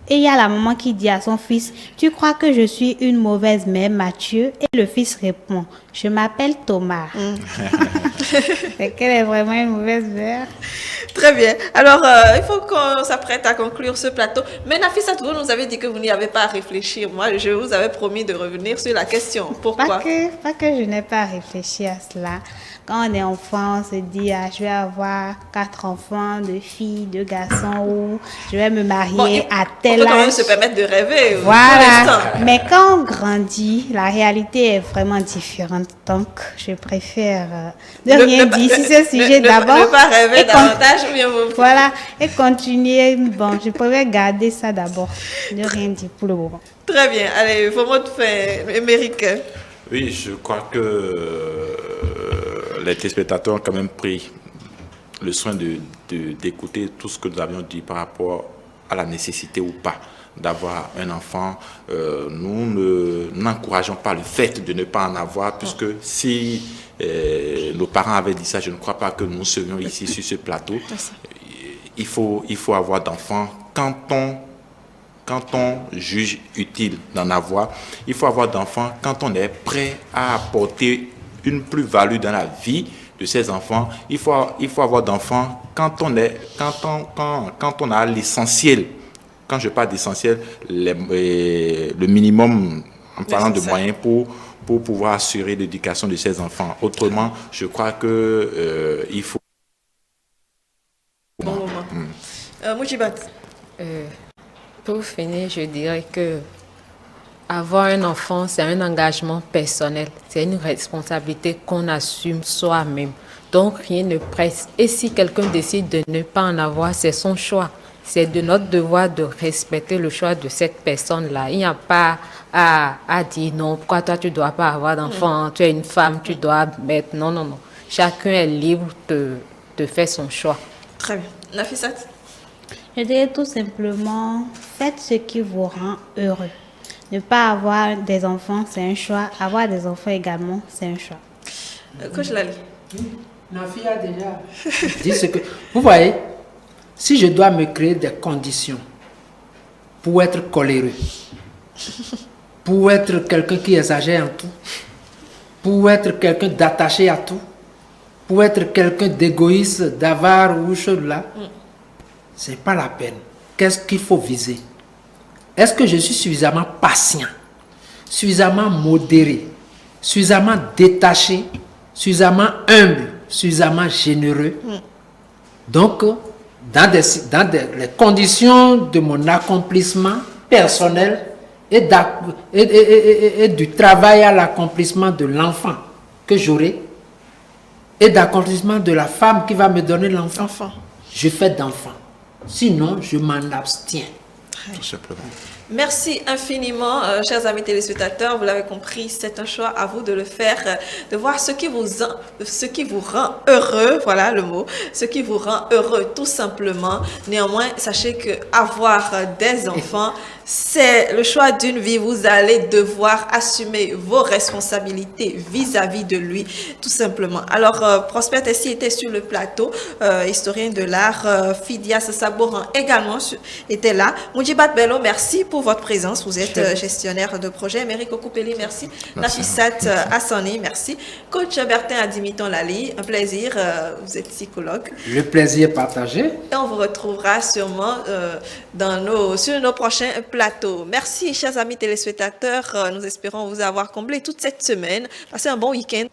Et il y a la maman qui dit à son fils, tu crois que je suis une mauvaise mère, Mathieu? Et le fils répond, je m'appelle Thomas. C'est qu'elle est vraiment une mauvaise mère. Très bien. Alors, il faut qu'on s'apprête à conclure ce plateau. Mais Nafissa, vous nous avez dit que vous n'y avez pas à réfléchir. Moi, je vous avais promis de revenir sur la question. Pourquoi? Pas que je n'ai pas réfléchi à cela. Quand on est enfant, on se dit, je vais avoir 4 enfants, 2 filles, 2 garçons, ou je vais me marier à tel âge. On peut quand même se permettre de rêver. Voilà. Mais quand on grandit, la réalité est vraiment différente. Donc, je préfère ne rien dire sur ce sujet d'abord. Ne pas rêver davantage ou bien vous... Voilà. Et continuer. Bon, je préfère garder ça d'abord. Ne rien dire pour le moment. Très bien. Allez, vos mots de fin, Émeric. Oui, je crois que les téléspectateurs ont quand même pris le soin d'écouter tout ce que nous avions dit par rapport à la nécessité ou pas d'avoir un enfant. Nous n'encourageons pas le fait de ne pas en avoir, puisque si nos parents avaient dit ça, je ne crois pas que nous serions ici sur ce plateau. Il faut avoir d'enfants quand on juge utile d'en avoir. Il faut avoir d'enfants quand on est prêt à apporter une plus-value dans la vie de ces enfants. Il faut avoir d'enfants quand on a l'essentiel. Quand je parle d'essentiel, le minimum en parlant de moyens pour pouvoir assurer l'éducation de ces enfants. Autrement, je crois que il faut... Bon moment. Moujibat. Pour finir, je dirais que avoir un enfant, c'est un engagement personnel. C'est une responsabilité qu'on assume soi-même. Donc, rien ne presse. Et si quelqu'un décide de ne pas en avoir, c'est son choix. C'est de notre devoir de respecter le choix de cette personne-là. Il n'y a pas à dire non, pourquoi toi tu ne dois pas avoir d'enfant, tu es une femme, tu dois mettre... Non. Chacun est libre de faire son choix. Très bien. Nafissat? Je dirais tout simplement, faites ce qui vous rend heureux. Ne pas avoir des enfants, c'est un choix. Avoir des enfants également, c'est un choix. Coach Lali. Nafi a déjà dit ce que... Vous voyez, si je dois me créer des conditions pour être coléreux, pour être quelqu'un qui exagère en tout, pour être quelqu'un d'attaché à tout, pour être quelqu'un d'égoïste, d'avare ou chose là, c'est pas la peine. Qu'est-ce qu'il faut viser? Est-ce que je suis suffisamment patient, suffisamment modéré, suffisamment détaché, suffisamment humble, suffisamment généreux? Donc, dans les conditions de mon accomplissement personnel et du travail à l'accomplissement de l'enfant que j'aurai et d'accomplissement de la femme qui va me donner l'enfant, je fais d'enfant. Sinon, je m'en abstiens. Tout simplement. Merci infiniment, chers amis téléspectateurs. Vous l'avez compris, c'est un choix à vous de le faire, de voir ce qui vous rend heureux. Voilà le mot, ce qui vous rend heureux, tout simplement. Néanmoins, sachez que avoir des enfants, c'est le choix d'une vie. Vous allez devoir assumer vos responsabilités vis-à-vis de lui, tout simplement. Alors, Prosper Tessie était sur le plateau, historien de l'art. Fidias Saboran également était là. Moujibat Bello, merci pour votre présence. Vous êtes gestionnaire de projet. Mériko Koupeli, merci. Nafissat Hassani, merci. Coach Bertin Adimiton Lali, un plaisir. Vous êtes psychologue. Le plaisir partagé. Et on vous retrouvera sûrement sur nos prochains plateaux. Merci, chers amis téléspectateurs. Nous espérons vous avoir comblé toute cette semaine. Passez un bon week-end.